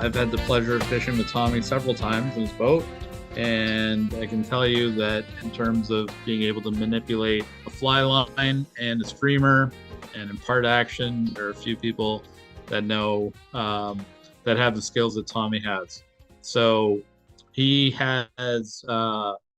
I've had the pleasure of fishing with Tommy several times in his boat, and I can tell you that in terms of being able to manipulate a fly line and a streamer and impart action, there are a few people that know that have the skills that Tommy has. So he has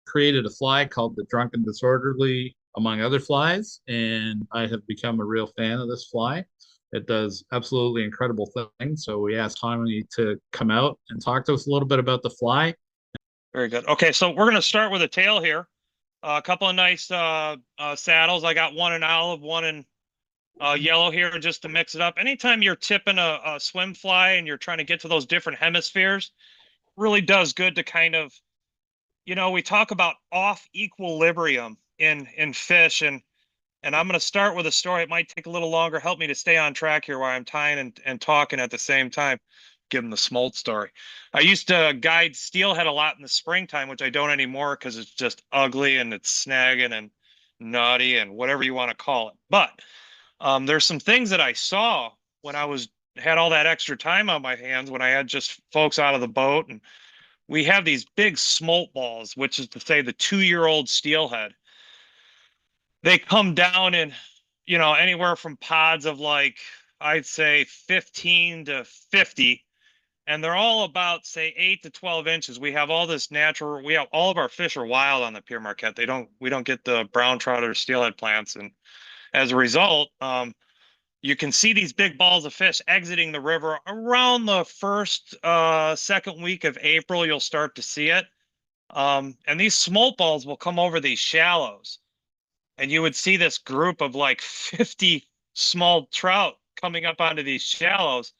created a fly called the Drunken Disorderly, among other flies, and I have become a real fan of this fly. It does absolutely incredible things. So we asked Tommy to come out and talk to us a little bit about the fly. Very good. Okay, so we're going to start with a tail here. A couple of nice saddles. I got one in olive, one in yellow here just to mix it up. Anytime you're tipping a swim fly and you're trying to get to those different hemispheres, really does good to kind of, we talk about off equilibrium in fish, and I'm going to start with a story. It might take a little longer. Help me to stay on track here while I'm tying and talking at the same time. Give them the smolt story. I used to guide steelhead a lot in the springtime, which I don't anymore because it's just ugly and it's snagging and naughty and whatever you want to call it. But there's some things that I saw when I had all that extra time on my hands, when I had just folks out of the boat, and we have these big smolt balls, which is to say the 2-year-old steelhead. They come down in, anywhere from pods of like, I'd say 15 to 50. And they're all about, say, 8 to 12 inches. We have all this natural, we have all of our fish are wild on the Pere Marquette. We don't get the brown trout or steelhead plants. And as a result, you can see these big balls of fish exiting the river around the first, second week of April. You'll start to see it. And these smolt balls will come over these shallows. And you would see this group of like 50 small trout coming up onto these shallows.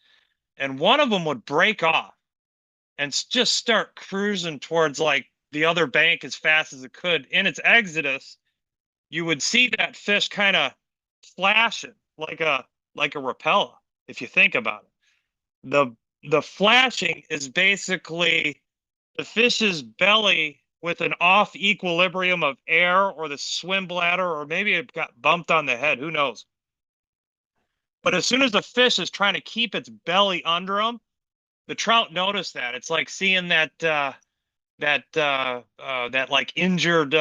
And one of them would break off and just start cruising towards like the other bank as fast as it could. In its exodus, you would see that fish kind of flashing like a rapella, if you think about it. The flashing is basically the fish's belly with an off equilibrium of air, or the swim bladder, or maybe it got bumped on the head, who knows. But as soon as the fish is trying to keep its belly under them, the trout notice that. It's like seeing that like injured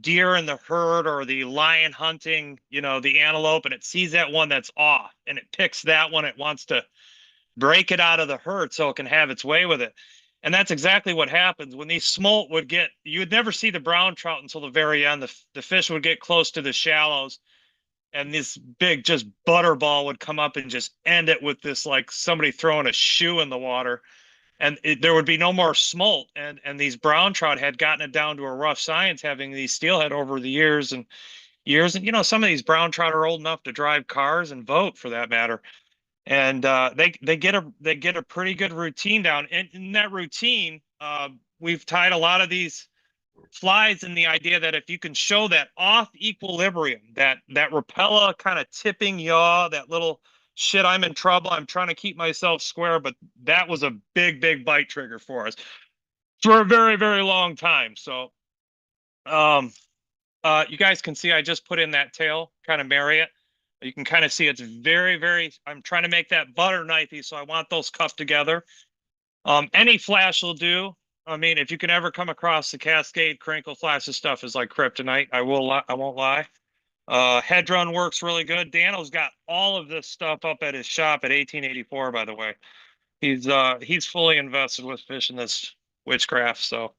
deer in the herd, or the lion hunting, the antelope, and it sees that one that's off, and it picks that one. It wants to break it out of the herd so it can have its way with it. And that's exactly what happens when these smolt would get. You would never see the brown trout until the very end. The fish would get close to the shallows, and this big just butterball would come up and just end it with this, like somebody throwing a shoe in the water. And there would be no more smolt. And these brown trout had gotten it down to a rough science, having these steelhead over the years and years. And, some of these brown trout are old enough to drive cars and vote, for that matter. And they get a pretty good routine down. And in that routine, we've tied a lot of these flies in the idea that if you can show that off equilibrium, that rapella kind of tipping yaw, that little shit, I'm in trouble, I'm trying to keep myself square, but that was a big bite trigger for us for a very, very long time. So you guys can see I just put in that tail, kind of marry it. You can kind of see it's very, I'm trying to make that butter knifey, so I want those cuffed together. Any flash will do. I mean, if you can ever come across the Cascade crinkle flash, this stuff is like kryptonite. I won't lie. Head run works really good. Dano's got all of this stuff up at his shop at 1884, by the way. He's fully invested with fishing this witchcraft, so.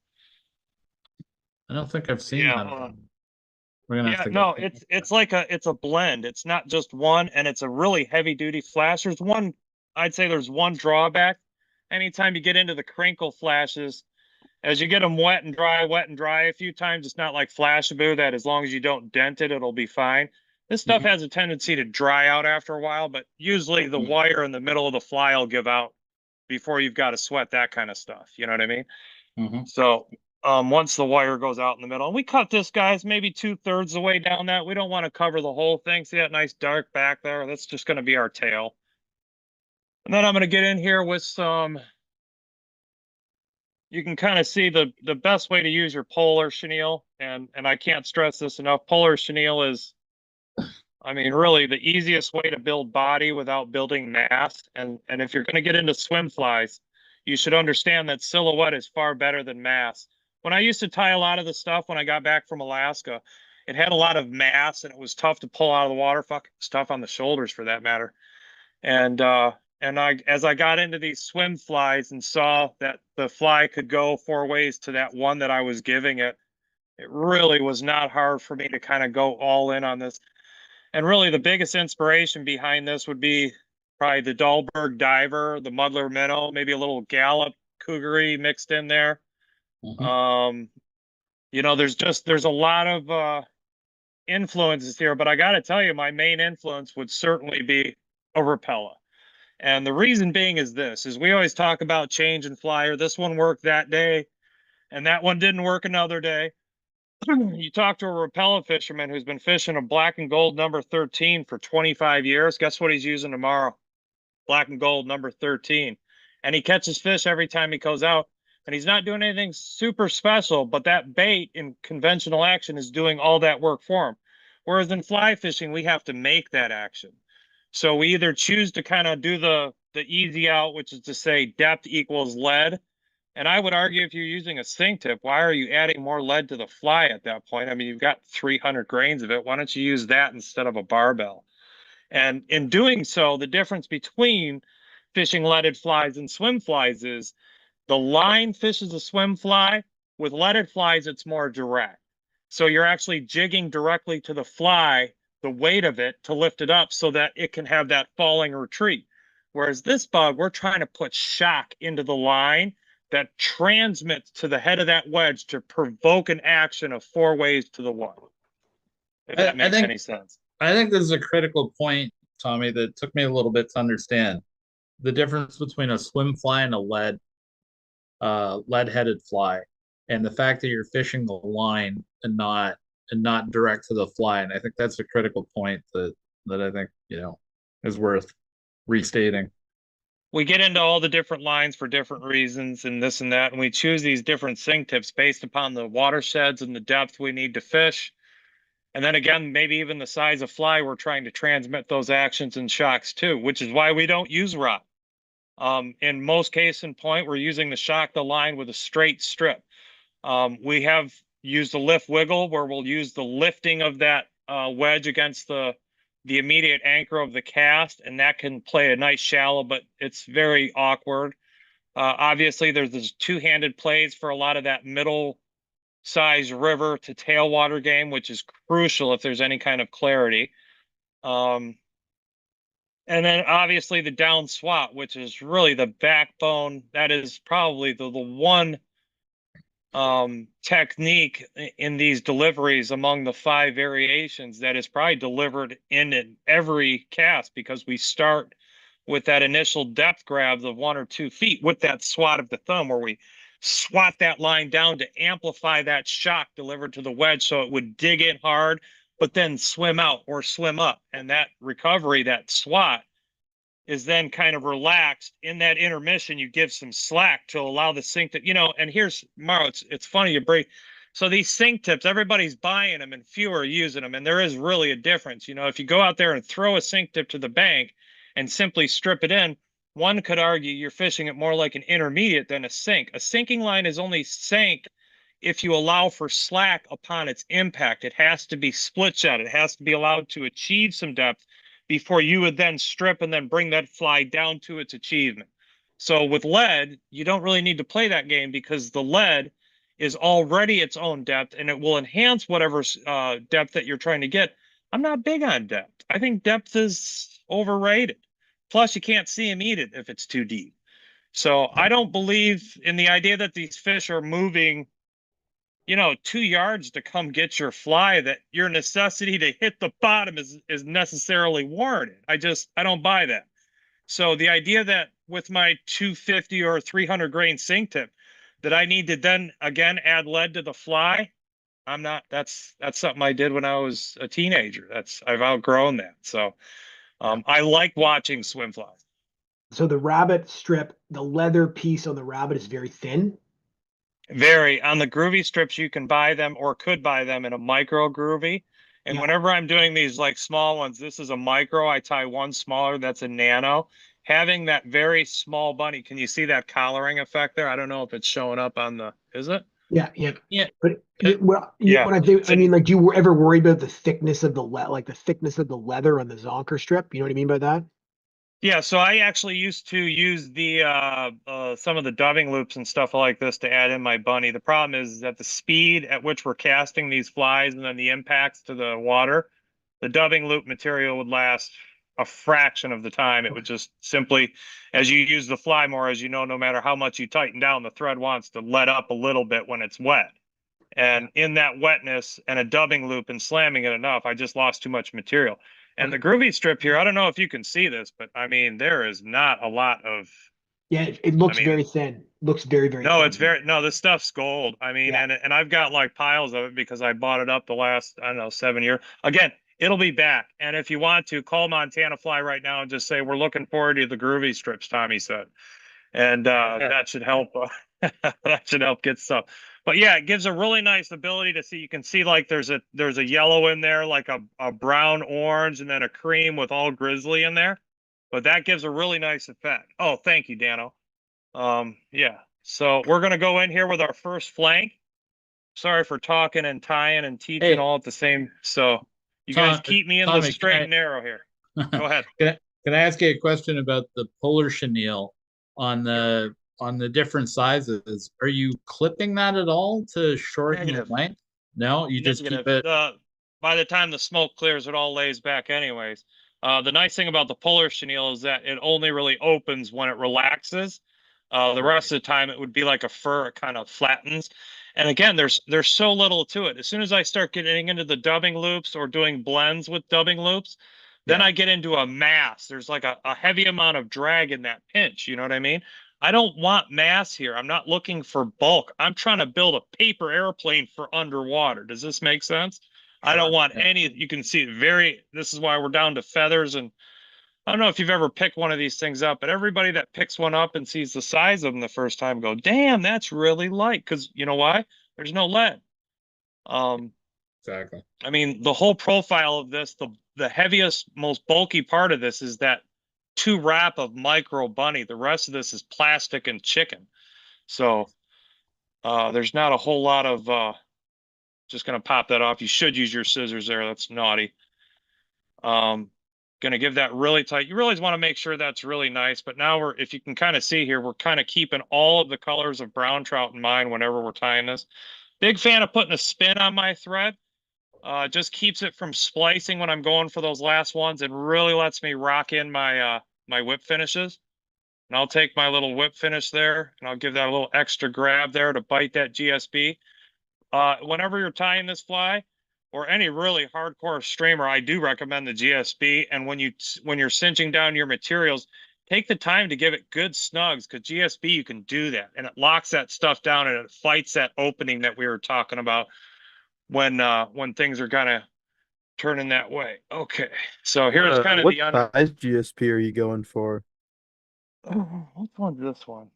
I don't think I've seen Yeah, that. We're gonna have yeah, to no, go. it's a blend. It's not just one, and it's a really heavy duty flash. I'd say there's one drawback. Anytime you get into the crinkle flashes, as you get them wet and dry a few times, it's not like Flashaboo that as long as you don't dent it, it'll be fine. This stuff has a tendency to dry out after a while, but usually the wire in the middle of the fly will give out before you've got to sweat that kind of stuff. You know what I mean? So once the wire goes out in the middle, and we cut this, guys, maybe 2/3 the way down that. We don't want to cover the whole thing. See that nice dark back there? That's just going to be our tail. And then I'm going to get in here with some. You can kind of see the best way to use your polar chenille, and I can't stress this enough. Polar chenille is, I mean, really the easiest way to build body without building mass. And if you're going to get into swim flies, you should understand that silhouette is far better than mass. When I used to tie a lot of the stuff when I got back from Alaska, it had a lot of mass and it was tough to pull out of the water, stuff on the shoulders for that matter. And as I got into these swim flies and saw that the fly could go 4 ways to that one that I was giving it, it really was not hard for me to kind of go all in on this. And really the biggest inspiration behind this would be probably the Dahlberg diver, the muddler minnow, maybe a little Gallup cougaree mixed in there. Mhm. There's a lot of influences here, but I got to tell you, my main influence would certainly be a Rapella. And the reason being is this, is we always talk about change and flyer. This one worked that day, and that one didn't work another day. You talk to a Rapella fisherman who's been fishing a black and gold number 13 for 25 years. Guess what he's using tomorrow? Black and gold number 13. And he catches fish every time he goes out. And he's not doing anything super special, but that bait in conventional action is doing all that work for him. Whereas in fly fishing, we have to make that action. So we either choose to kind of do the easy out, which is to say depth equals lead. And I would argue if you're using a sink tip, why are you adding more lead to the fly at that point? I mean, you've got 300 grains of it. Why don't you use that instead of a barbell? And in doing so, the difference between fishing leaded flies and swim flies is the line fishes a swim fly. With leaded flies, it's more direct. So you're actually jigging directly to the fly, the weight of it, to lift it up so that it can have that falling retreat. Whereas this bug, we're trying to put shock into the line that transmits to the head of that wedge to provoke an action of 4 ways to the one. If that I makes think any sense. I think this is a critical point, Tommy, that took me a little bit to understand the difference between a swim fly and a lead-headed fly, and the fact that you're fishing the line and not direct to the fly. And I think that's a critical point that I think is worth restating. We get into all the different lines for different reasons and this and that, and we choose these different sink tips based upon the watersheds and the depth we need to fish. And then again, maybe even the size of fly we're trying to transmit those actions and shocks to, which is why we don't use rod. In most case in point, we're using the shock the line with a straight strip. We have used the lift wiggle where we'll use the lifting of that wedge against the immediate anchor of the cast, and that can play a nice shallow, but it's very awkward. Obviously, there's this two-handed plays for a lot of that middle size river to tailwater game, which is crucial if there's any kind of clarity. And then obviously the down swat, which is really the backbone. That is probably the one technique in these deliveries among the 5 variations that is probably delivered in every cast, because we start with that initial depth grab of 1 or 2 feet with that swat of the thumb, where we swat that line down to amplify that shock delivered to the wedge so it would dig in hard, but then swim out or swim up. And that recovery, that swat, is then kind of relaxed. In that intermission, you give some slack to allow the sink to, and here's Maro, it's funny you break. So these sink tips, everybody's buying them and fewer are using them. And there is really a difference. If you go out there and throw a sink tip to the bank and simply strip it in, one could argue you're fishing it more like an intermediate than a sink. A sinking line is only sank if you allow for slack upon its impact. It has to be split shot. It has to be allowed to achieve some depth before you would then strip and then bring that fly down to its achievement. So with lead, you don't really need to play that game, because the lead is already its own depth and it will enhance whatever depth that you're trying to get. I'm not big on depth. I think depth is overrated. Plus, you can't see them eat it if it's too deep. So I don't believe in the idea that these fish are moving 2 yards to come get your fly, that your necessity to hit the bottom is necessarily warranted. I don't buy that. So the idea that with my 250 or 300 grain sink tip that I need to then again add lead to the fly, I'm not. That's something I did when I was a teenager. I've outgrown that. So I like watching swim flies. So the rabbit strip, the leather piece on the rabbit is very thin. Very. On the groovy strips, you can buy them or could buy them in a micro groovy. And Yeah. whenever I'm doing these like small ones, this is a micro. I tie one smaller, that's a nano. having that very small bunny, can you see that collaring effect there? I don't know if it's showing up on the, is it? Yeah, yeah. Yeah. But It- Yeah. when I think, So- I mean, like, do you ever worry about the thickness of like the thickness of the leather on the Zonker strip? You know what I mean by that? Yeah, so I actually used to use the some of the dubbing loops and stuff like this to add in my bunny. The problem is that the speed at which we're casting these flies and then the impacts to the water, the dubbing loop material would last a fraction of the time. It would just simply, as you use the fly more, as you know, no matter how much you tighten down, the thread wants to let up a little bit when it's wet. And in that wetness and a dubbing loop and slamming it enough, I just lost too much material. And the groovy strip here, I don't know if you can see this, but I mean, there is not a lot of, Yeah, it looks I mean, very thin. Looks very, very no, thin. it's very, no, this stuff's gold. I mean, Yeah. and I've got like piles of it because I bought it up the last, I don't know, 7 years. Again, it'll be back. And if you want to, call Montana Fly right now and just say, we're looking forward to the groovy strips, Tommy said. And that should help. That should help get stuff. But yeah, it gives a really nice ability to see. You can see like there's a yellow in there, like a brown orange, and then a cream with all grizzly in there. But that gives a really nice effect. Oh, thank you, Dano. Yeah. So we're gonna go in here with our first flank. Sorry for talking and tying and teaching Hey, all at the same. So you guys keep me in the Tommy, straight and narrow here. Go ahead. can I ask you a question about the polar chenille on the different sizes? Are you clipping that at all to shorten the Negative. length? No, you just keep Negative. it. By the time the smoke clears, it all lays back anyways. The nice thing about the polar chenille is that it only really opens when it relaxes. The rest of the time, it would be like a fur. It kind of flattens. And again, there's so little to it. As soon as I start getting into the dubbing loops or doing blends with dubbing loops, then Yeah. I get into a mass. There's like a heavy amount of drag in that pinch. You know what I mean? I don't want mass here. I'm not looking for bulk. I'm trying to build a paper airplane for underwater. Does this make sense? I don't Sure. want Yeah. any, you can see it very, this is why we're down to feathers. And I don't know if you've ever picked one of these things up, but everybody that picks one up and sees the size of them the first time go, damn, that's really light. Because you know why? There's no lead. Exactly. I mean, the whole profile of this, the heaviest, most bulky part of this is that 2 wrap of micro bunny. The rest of this is plastic and chicken. So there's not a whole lot of just gonna pop that off. You should use your scissors there. That's naughty. Gonna give that really tight. You really want to make sure that's really nice. But now if you can kind of see here, we're kind of keeping all of the colors of brown trout in mind whenever we're tying this. Big fan of putting a spin on my thread. Just keeps it from splicing when I'm going for those last ones and really lets me rock in my my whip finishes. And I'll take my little whip finish there and I'll give that a little extra grab there to bite that GSB. Whenever you're tying this fly or any really hardcore streamer, I do recommend the GSB. And when you're cinching down your materials, take the time to give it good snugs because GSB, you can do that. And it locks that stuff down and it fights that opening that we were talking about when things are kind of turning that way. Okay, so here's kind of what the under. size GSP are you going for? Oh, which one's this one?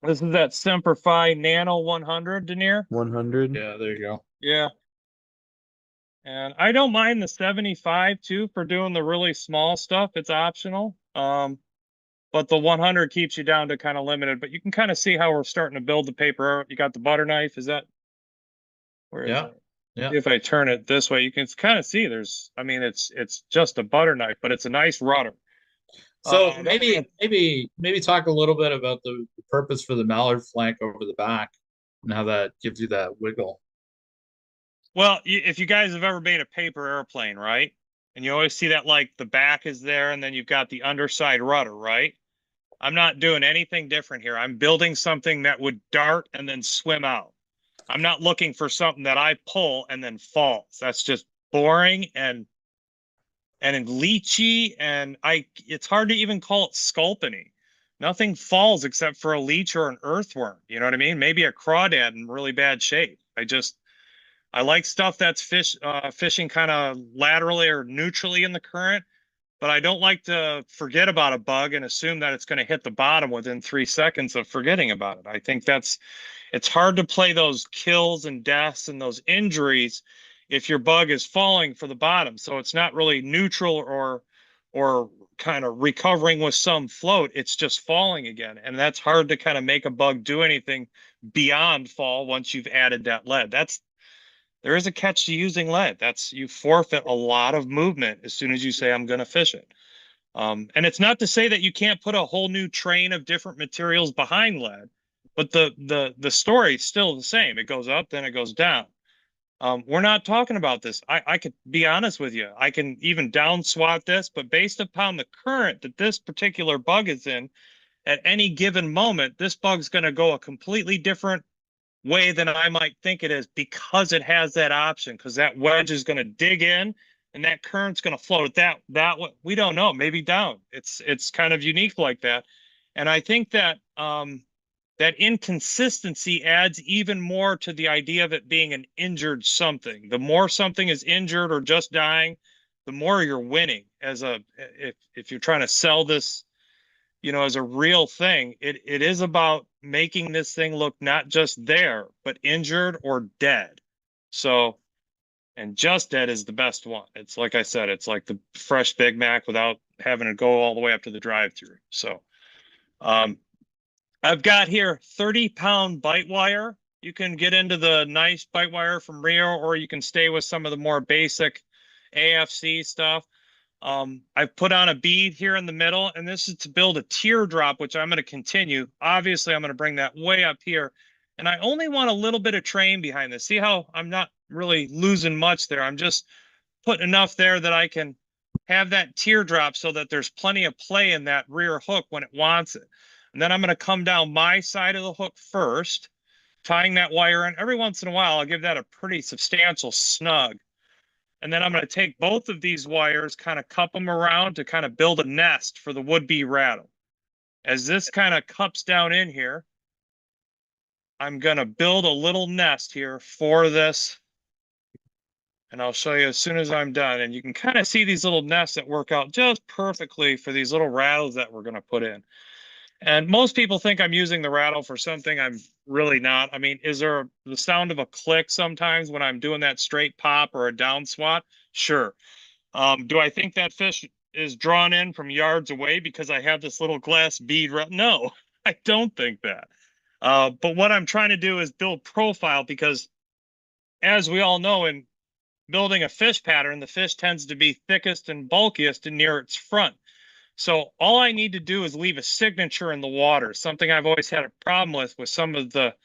This is that Semperfi Nano 100 denier. 100? Yeah, there you go. Yeah. And I don't mind the 75 too for doing the really small stuff. It's optional. But the 100 keeps you down to kind of limited. But you can kind of see how we're starting to build the paper. You got the butter knife. Is that where is Yeah. it? Yeah. If I turn it this way, you can kind of see I mean, it's just a butter knife, but it's a nice rudder. So maybe talk a little bit about the purpose for the mallard flank over the back and how that gives you that wiggle. Well, if you guys have ever made a paper airplane, right? And you always see that like the back is there and then you've got the underside rudder, right? I'm not doing anything different here. I'm building something that would dart and then swim out. I'm not looking for something that I pull and then falls. That's just boring and leechy, and it's hard to even call it sculpiny. Nothing falls except for a leech or an earthworm. You know what I mean? Maybe a crawdad in really bad shape. I like stuff that's fishing kind of laterally or neutrally in the current, but I don't like to forget about a bug and assume that it's going to hit the bottom within 3 seconds of forgetting about it. I think it's hard to play those kills and deaths and those injuries if your bug is falling for the bottom. So it's not really neutral or kind of recovering with some float, it's just falling again. And that's hard to kind of make a bug do anything beyond fall once you've added that lead. There is a catch to using lead. You forfeit a lot of movement as soon as you say, I'm going to fish it. And it's not to say that you can't put a whole new train of different materials behind lead, but the story is still the same. It goes up, then it goes down. We're not talking about this. I could be honest with you. I can even down swat this, but based upon the current that this particular bug is in, at any given moment, this bug's going to go a completely different way than I might think it is because it has that option, because that wedge is going to dig in and that current's going to float that we don't know, maybe down. It's kind of unique like that. And I think that that inconsistency adds even more to the idea of it being an injured something. The more something is injured or just dying, the more you're winning if you're trying to sell this, as a real thing. It is about making this thing look not just there, but injured or dead. So, and just dead is the best one. It's like I said, it's like the fresh Big Mac without having to go all the way up to the drive-through. So, I've got here 30-pound bite wire. You can get into the nice bite wire from Rio, or you can stay with some of the more basic AFC stuff. I've put on a bead here in the middle, and this is to build a teardrop, which I'm going to continue. Obviously, I'm going to bring that way up here. And I only want a little bit of train behind this. See how I'm not really losing much there. I'm just putting enough there that I can have that teardrop so that there's plenty of play in that rear hook when it wants it. And then I'm going to come down my side of the hook first, tying that wire in. Every once in a while, I'll give that a pretty substantial snug. And then I'm going to take both of these wires, kind of cup them around to kind of build a nest for the would-be rattle. As this kind of cups down in here, I'm going to build a little nest here for this. And I'll show you as soon as I'm done. And you can kind of see these little nests that work out just perfectly for these little rattles that we're going to put in. And most people think I'm using the rattle for something I'm really not. I mean, is there the sound of a click sometimes when I'm doing that straight pop or a down swat? Sure. Do I think that fish is drawn in from yards away because I have this little glass bead? No, I don't think that. But what I'm trying to do is build profile, because as we all know, in building a fish pattern, the fish tends to be thickest and bulkiest and near its front. So all I need to do is leave a signature in the water. Something I've always had a problem with some of the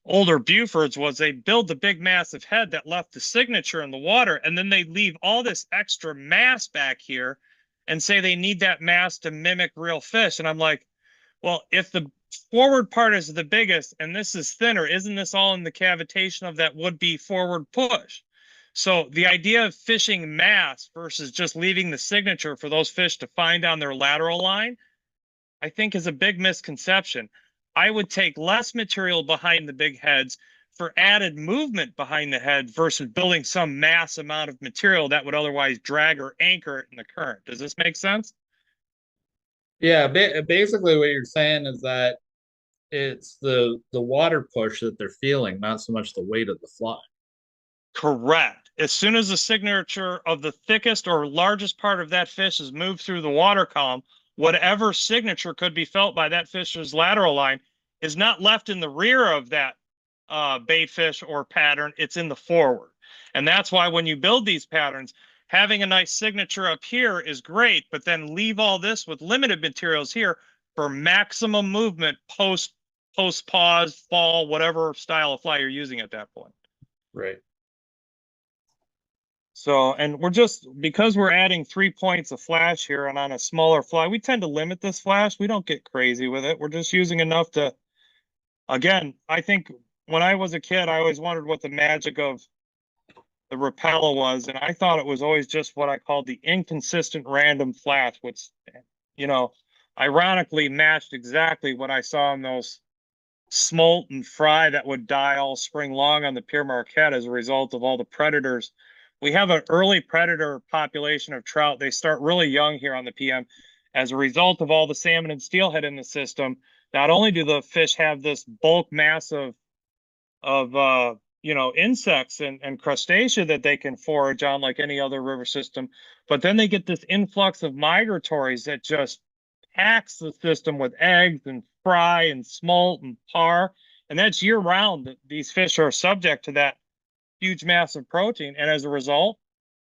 older Bufords was they build the big massive head that left the signature in the water, and then they leave all this extra mass back here and say they need that mass to mimic real fish. And I'm like, well, if the forward part is the biggest and this is thinner, isn't this all in the cavitation of that would-be forward push? So the idea of fishing mass versus just leaving the signature for those fish to find on their lateral line, I think is a big misconception. I would take less material behind the big heads for added movement behind the head versus building some mass amount of material that would otherwise drag or anchor it in the current. Does this make sense? Yeah, basically what you're saying is that it's the water push that they're feeling, not so much the weight of the fly. Correct. As soon as the signature of the thickest or largest part of that fish is moved through the water column, whatever signature could be felt by that fish's lateral line is not left in the rear of that bait fish or pattern. It's in the forward. And that's why when you build these patterns, having a nice signature up here is great, but then leave all this with limited materials here for maximum movement post pause, fall, whatever style of fly you're using at that point. Right. So, and because we're adding 3 points of flash here and on a smaller fly, we tend to limit this flash. We don't get crazy with it. We're just using enough to, again, I think when I was a kid, I always wondered what the magic of the Rapella was. And I thought it was always just what I called the inconsistent random flash, which, ironically matched exactly what I saw in those smolt and fry that would die all spring long on the Pere Marquette as a result of all the predators. We have an early predator population of trout. They start really young here on the PM. As a result of all the salmon and steelhead in the system, not only do the fish have this bulk mass of insects and crustacea that they can forage on like any other river system. But then they get this influx of migratories that just packs the system with eggs and fry and smolt and par. And that's year round that these fish are subject to that huge mass of protein. And as a result,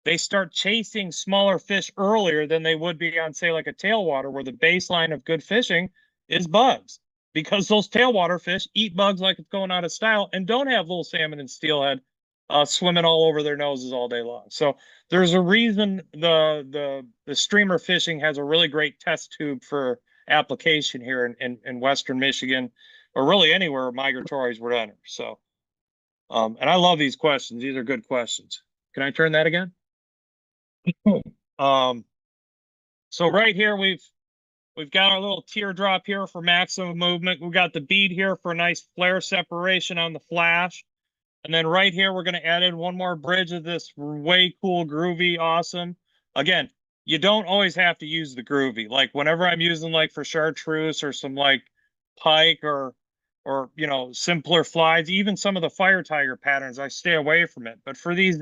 they start chasing smaller fish earlier than they would be on, say, like a tailwater, where the baseline of good fishing is bugs, because those tailwater fish eat bugs like it's going out of style and don't have little salmon and steelhead swimming all over their noses all day long. So there's a reason the streamer fishing has a really great test tube for application here in Western Michigan, or really anywhere migratories would enter. So, and I love these questions. These are good questions. Can I turn that again? So right here we've got our little teardrop here for maximum movement. We've got the bead here for a nice flare separation on the flash. And then right here, we're going to add in one more bridge of this way cool, groovy, awesome. Again, you don't always have to use the groovy. Like whenever I'm using like for chartreuse or some like pike or simpler flies, even some of the fire tiger patterns, I stay away from it. But for these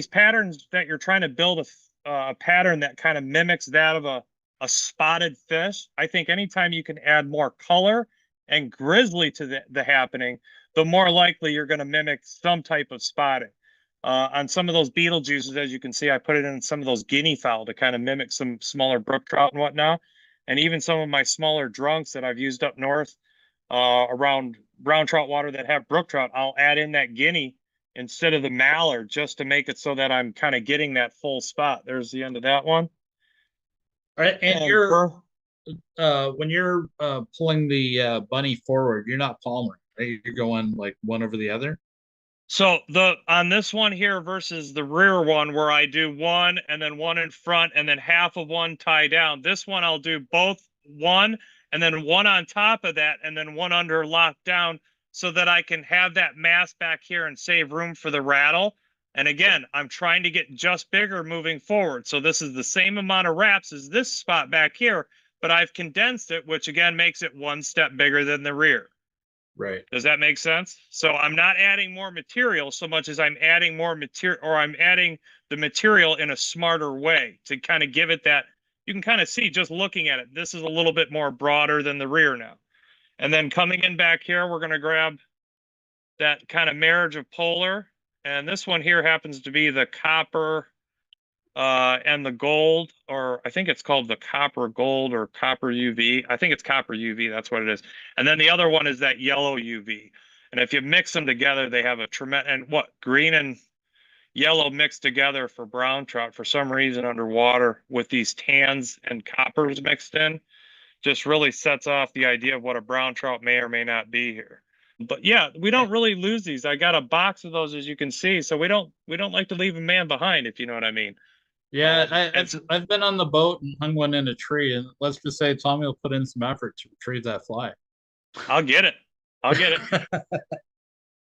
patterns that you're trying to build a pattern that kind of mimics that of a spotted fish, I think anytime you can add more color and grizzly to the happening, the more likely you're going to mimic some type of spotting. On some of those beetle juices, as you can see, I put it in some of those guinea fowl to kind of mimic some smaller brook trout and whatnot. And even some of my smaller drunks that I've used up north around brown trout water that have brook trout, I'll add in that guinea instead of the mallard, just to make it so that I'm kind of getting that full spot. There's the end of that one. All right, and when you're pulling the bunny forward, you're not palmering, right? You're going like one over the other. So on this one here versus the rear one, where I do one and then one in front and then half of one tie down, this one I'll do both one and then one on top of that and then one under locked down, so that I can have that mass back here and save room for the rattle. And again, I'm trying to get just bigger moving forward. So this is the same amount of wraps as this spot back here, but I've condensed it, which again makes it one step bigger than the rear. Right. Does that make sense? So I'm not adding more material so much as I'm adding more material, or I'm adding the material in a smarter way to kind of give it that. You can kind of see just looking at it, this is a little bit more broader than the rear now. And then coming in back here, we're going to grab that kind of marriage of polar. And this one here happens to be the copper and the gold, or I think it's called the copper gold or copper UV. I think it's copper UV. That's what it is. And then the other one is that yellow UV. And if you mix them together, they have a tremendous, and green and yellow mixed together for brown trout for some reason underwater with these tans and coppers mixed in, just really sets off the idea of what a brown trout may or may not be here. But yeah, we don't really lose these. I got a box of those, as you can see. So we don't like to leave a man behind, if you know what I mean. Yeah, I've been on the boat and hung one in a tree, and let's just say Tommy will put in some effort to retrieve that fly. I'll get it.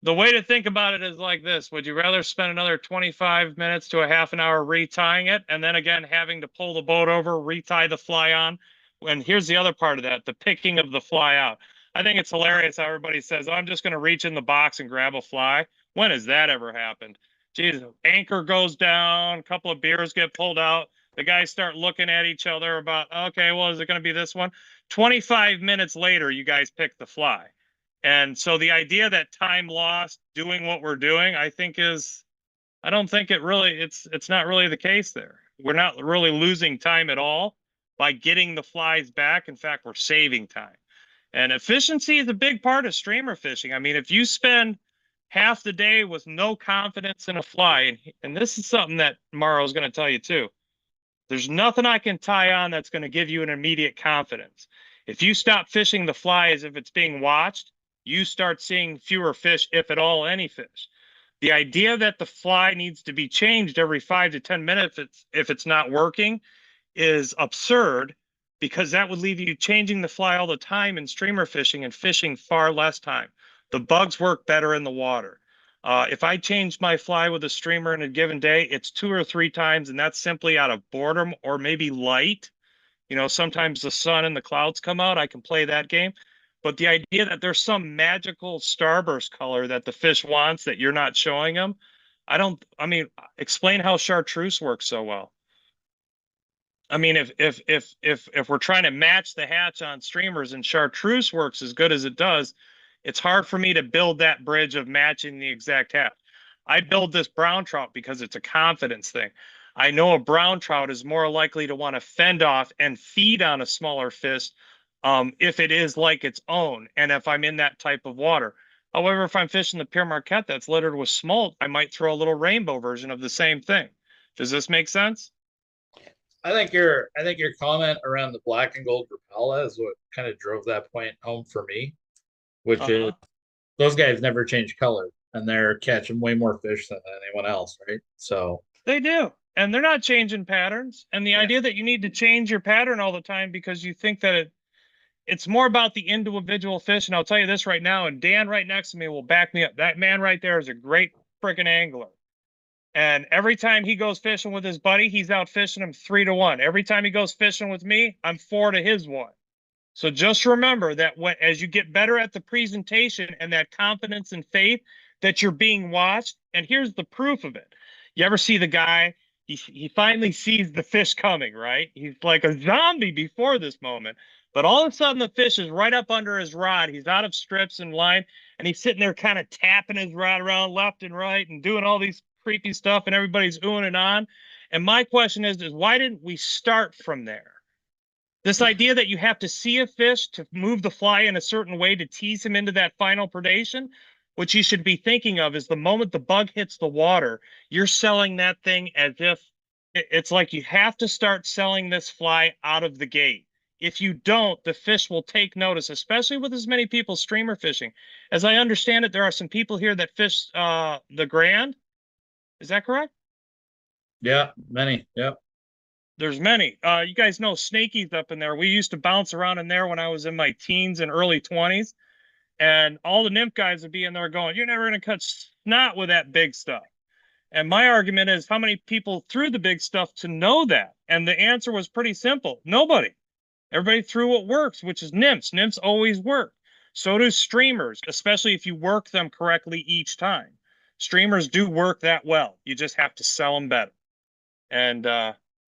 The way to think about it is like this. Would you rather spend another 25 minutes to a half an hour retying it, and then again having to pull the boat over, retie the fly on? And here's the other part of that, the picking of the fly out. I think it's hilarious how everybody says, oh, I'm just going to reach in the box and grab a fly. When has that ever happened? Jesus, anchor goes down, a couple of beers get pulled out. The guys start looking at each other about, okay, well, is it going to be this one? 25 minutes later, you guys pick the fly. And so the idea that time lost doing what we're doing, I don't think it's not really the case there. We're not really losing time at all by getting the flies back. In fact, we're saving time. And efficiency is a big part of streamer fishing. I mean, if you spend half the day with no confidence in a fly, and this is something that Mauro is going to tell you too, there's nothing I can tie on that's going to give you an immediate confidence. If you stop fishing the fly as if it's being watched, you start seeing fewer fish, if at all any fish. The idea that the fly needs to be changed every 5 to 10 minutes if it's not working is absurd, because that would leave you changing the fly all the time in streamer fishing and fishing far less time. The bugs work better in the water. If I change my fly with a streamer in a given day, it's 2 or 3 times, and that's simply out of boredom or maybe light. Sometimes the sun and the clouds come out. I can play that game. But the idea that there's some magical starburst color that the fish wants that you're not showing them, I mean, explain how chartreuse works so well. I mean, if we're trying to match the hatch on streamers and chartreuse works as good as it does, it's hard for me to build that bridge of matching the exact hatch. I build this brown trout because it's a confidence thing. I know a brown trout is more likely to want to fend off and feed on a smaller fish if it is like its own, and if I'm in that type of water. However, if I'm fishing the Pure Marquette that's littered with smolt, I might throw a little rainbow version of the same thing. Does this make sense? I think your comment around the black and gold Rapala is what kind of drove that point home for me, which is those guys never change color and they're catching way more fish than anyone else, right? So They do. And they're not changing patterns. And the idea that you need to change your pattern all the time because you think that it's more about the individual fish. And I'll tell you this right now, and Dan right next to me will back me up. That man right there is a great freaking angler. And every time he goes fishing with his buddy, he's out fishing him 3-1. Every time he goes fishing with me, I'm 4 to his 1. So just remember that as you get better at the presentation and that confidence and faith that you're being watched, and here's the proof of it. You ever see the guy, he finally sees the fish coming, right? He's like a zombie before this moment, but all of a sudden the fish is right up under his rod. He's out of strips and line, and he's sitting there kind of tapping his rod around left and right and doing all these creepy stuff, and everybody's oohing and on. And my question is why didn't we start from there? This idea that you have to see a fish to move the fly in a certain way to tease him into that final predation, what you should be thinking of is the moment the bug hits the water, you're selling that thing as if it's like you have to start selling this fly out of the gate. If you don't, the fish will take notice, especially with as many people streamer fishing. As I understand it, there are some people here that fish the Grand. Is that correct? yeah, many. Yep. There's many. You guys know Snakey's up in there. We used to bounce around in there when I was in my teens and early 20s. And all the nymph guys would be in there going, you're never going to catch snot with that big stuff. And my argument is how many people threw the big stuff to know that? And the answer was pretty simple. Nobody. Everybody threw what works, which is nymphs. Nymphs always work. So do streamers, especially if you work them correctly each time. Streamers do work that well. You just have to sell them better. And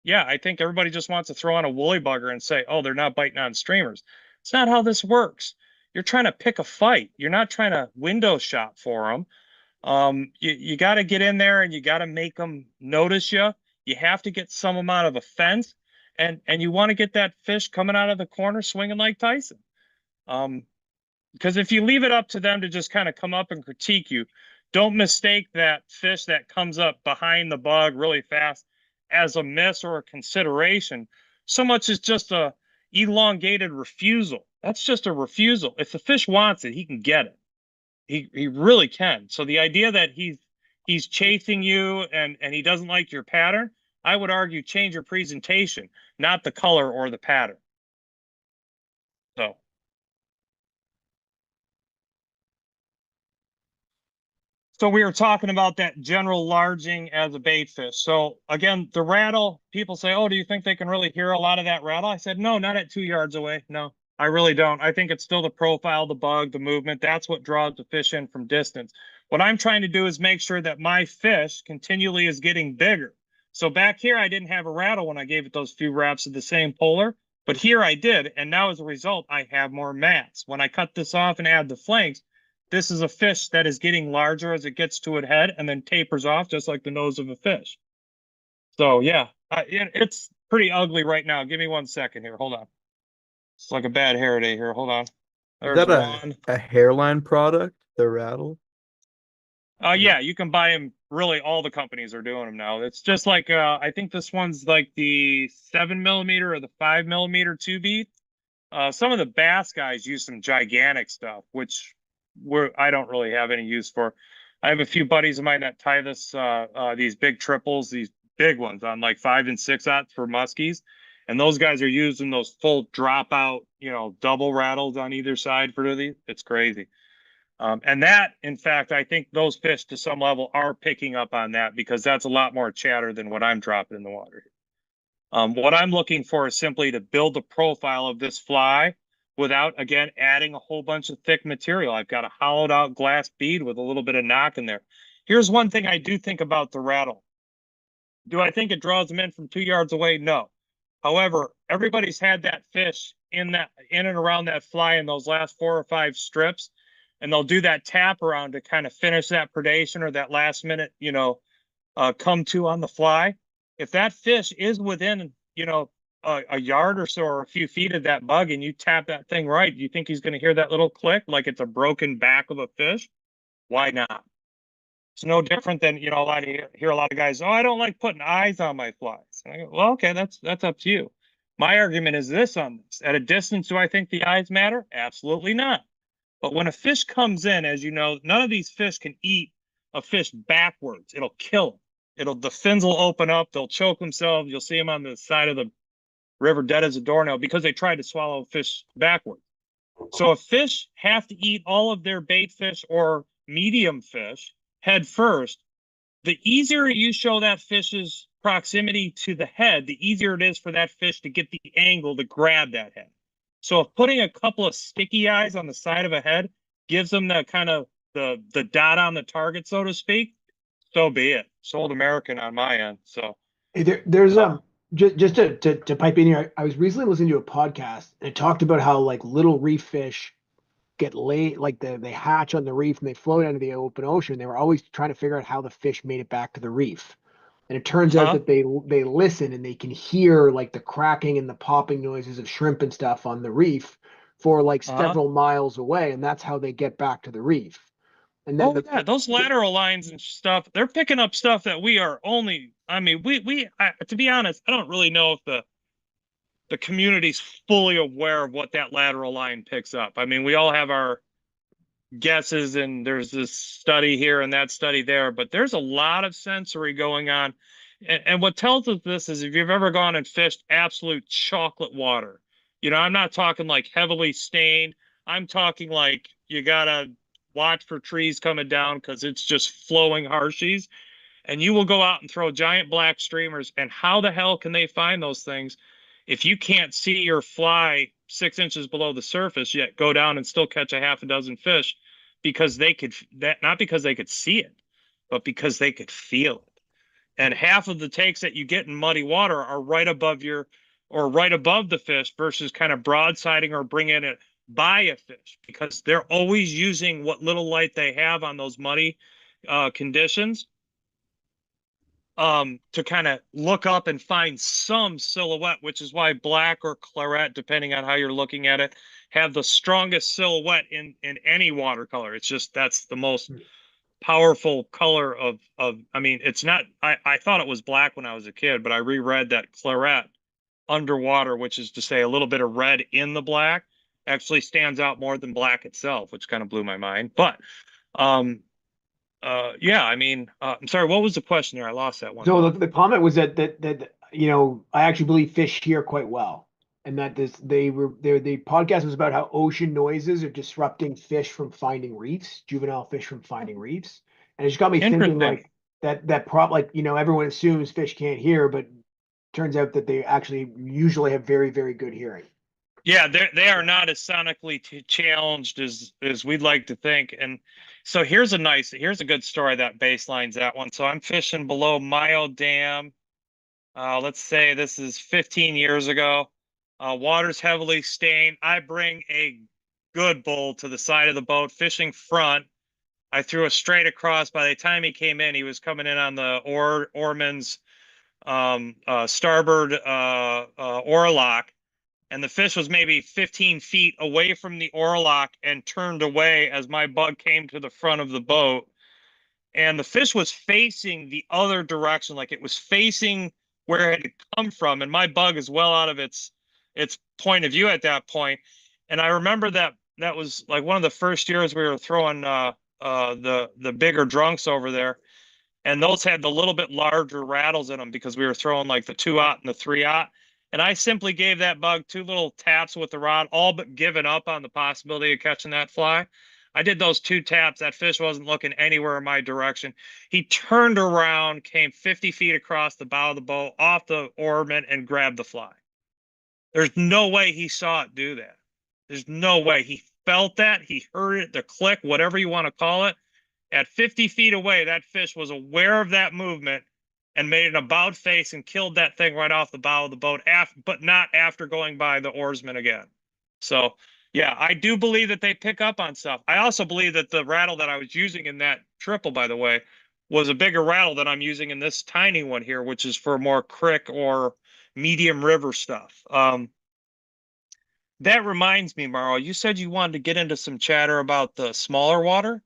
yeah, I think everybody just wants to throw on a woolly bugger and say, oh, they're not biting on streamers. It's not how this works. You're trying to pick a fight. You're not trying to window shop for them. You got to get in there and you got to make them notice you. You have to get some amount of offense, and you want to get that fish coming out of the corner swinging like Tyson. Because if you leave it up to them to just kind of come up and critique you, don't mistake that fish that comes up behind the bug really fast as a miss or a consideration, so much as just a elongated refusal. That's just a refusal. If the fish wants it, he can get it. He really can. So the idea that he's chasing you and he doesn't like your pattern, I would argue change your presentation, not the color or the pattern. So we were talking about that general larging as a bait fish. So again, the rattle, people say, oh, do you think they can really hear a lot of that rattle? I said, no, not at 2 yards away. No, I really don't. I think it's still the profile, the bug, the movement. That's what draws the fish in from distance. What I'm trying to do is make sure that my fish continually is getting bigger. So back here, I didn't have a rattle when I gave it those few wraps of the same polar, but here I did. And now as a result, I have more mats. When I cut this off and add the flanks, this is a fish that is getting larger as it gets to its head and then tapers off just like the nose of a fish. So yeah, it's pretty ugly right now. Give me 1 second here. Hold on. It's like a bad hair day here. Hold on. There's Is that a hairline product, the Rattle? Yeah, you can buy them. Really, all the companies are doing them now. It's just like, I think this one's like the 7mm or the 5mm 2-bead. Some of the bass guys use some gigantic stuff, which I don't really have any use for. I have a few buddies of mine that tie these big triples, these big ones on like 5 and 6/0 for muskies. And those guys are using those full dropout, double rattles on either side for these. It's crazy. And that, in fact, I think those fish to some level are picking up on that because that's a lot more chatter than what I'm dropping in the water. What I'm looking for is simply to build the profile of this fly without, again, adding a whole bunch of thick material. I've got a hollowed out glass bead with a little bit of knock in there. Here's one thing I do think about the rattle. Do I think it draws them in from 2 yards away? No. However, everybody's had that fish in and around that fly in those last 4 or 5 strips, and they'll do that tap around to kind of finish that predation or that last minute, come to on the fly. If that fish is within, a yard or so or a few feet of that bug and you tap that thing right, do you think he's going to hear that little click like it's a broken back of a fish? Why not? It's no different than, hear a lot of guys, oh, I don't like putting eyes on my flies. And I go, well, okay, that's up to you. My argument is this on this. At a distance, do I think the eyes matter? Absolutely not. But when a fish comes in, as you know, none of these fish can eat a fish backwards. It'll kill them. The fins will open up. They'll choke themselves. You'll see them on the side of the river dead as a doornail because they tried to swallow a fish backwards. So if fish have to eat all of their bait fish or medium fish head first, the easier you show that fish's proximity to the head, the easier it is for that fish to get the angle to grab that head. So if putting a couple of sticky eyes on the side of a head gives them that kind of the dot on the target, so to speak, so be it. Sold American on my end. So there's just to pipe in here, I was recently listening to a podcast and it talked about how like little reef fish get laid, like they hatch on the reef and they float into the open ocean. They were always trying to figure out how the fish made it back to the reef. And it turns out that they listen and they can hear like the cracking and the popping noises of shrimp and stuff on the reef for like several miles away, and that's how they get back to the reef. And then those lateral lines and stuff, they're picking up stuff that we are only. I mean, to be honest, I don't really know if the community's fully aware of what that lateral line picks up. I mean, we all have our guesses, and there's this study here and that study there, but there's a lot of sensory going on. And what tells us this is if you've ever gone and fished absolute chocolate water, I'm not talking like heavily stained. I'm talking like you gotta watch for trees coming down because it's just flowing harshies. And you will go out and throw giant black streamers. And how the hell can they find those things if you can't see your fly 6 inches below the surface yet go down and still catch a half a dozen fish? Because not because they could see it, but because they could feel it. And half of the takes that you get in muddy water are right above the fish versus kind of broadsiding or bringing it by a fish, because they're always using what little light they have on those muddy conditions to kind of look up and find some silhouette, which is why black or claret, depending on how you're looking at it, have the strongest silhouette in any watercolor. It's just that's the most powerful color of I mean, it's not I thought it was black when I was a kid, but I reread that claret underwater, which is to say a little bit of red in the black, actually stands out more than black itself, which kind of blew my mind. But yeah, I mean, I'm sorry, what was the question there? I lost that one. So the comment was that I actually believe fish hear quite well, and that the podcast was about how ocean noises are disrupting fish from finding reefs, juvenile fish from finding reefs, and it just got me thinking like everyone assumes fish can't hear, but turns out that they actually usually have very, very good hearing. Yeah, they are not as sonically challenged as we'd like to think. And so here's a good story that baselines that one. So I'm fishing below Mayo Dam. Let's say this is 15 years ago. Water's heavily stained. I bring a good bull to the side of the boat, fishing front. I threw a straight across. By the time he came in, he was coming in on the oarman's starboard oarlock. And the fish was maybe 15 feet away from the oarlock and turned away as my bug came to the front of the boat. And the fish was facing the other direction, like it was facing where it had come from. And my bug is well out of its point of view at that point. And I remember that was like one of the first years we were throwing the bigger drunks over there. And those had the little bit larger rattles in them because we were throwing like the 2-aught and the 3-aught. And I simply gave that bug 2 little taps with the rod, all but giving up on the possibility of catching that fly. I did those 2 taps. That fish wasn't looking anywhere in my direction. He turned around, came 50 feet across the bow of the boat, off the oarman, and grabbed the fly. There's no way he saw it do that. There's no way. He felt that. He heard it, the click, whatever you want to call it. At 50 feet away, that fish was aware of that movement and made an about face and killed that thing right off the bow of the boat, but not after going by the oarsman again. So, yeah, I do believe that they pick up on stuff. I also believe that the rattle that I was using in that triple, by the way, was a bigger rattle than I'm using in this tiny one here, which is for more creek or medium river stuff. That reminds me, Mauro, you said you wanted to get into some chatter about the smaller water.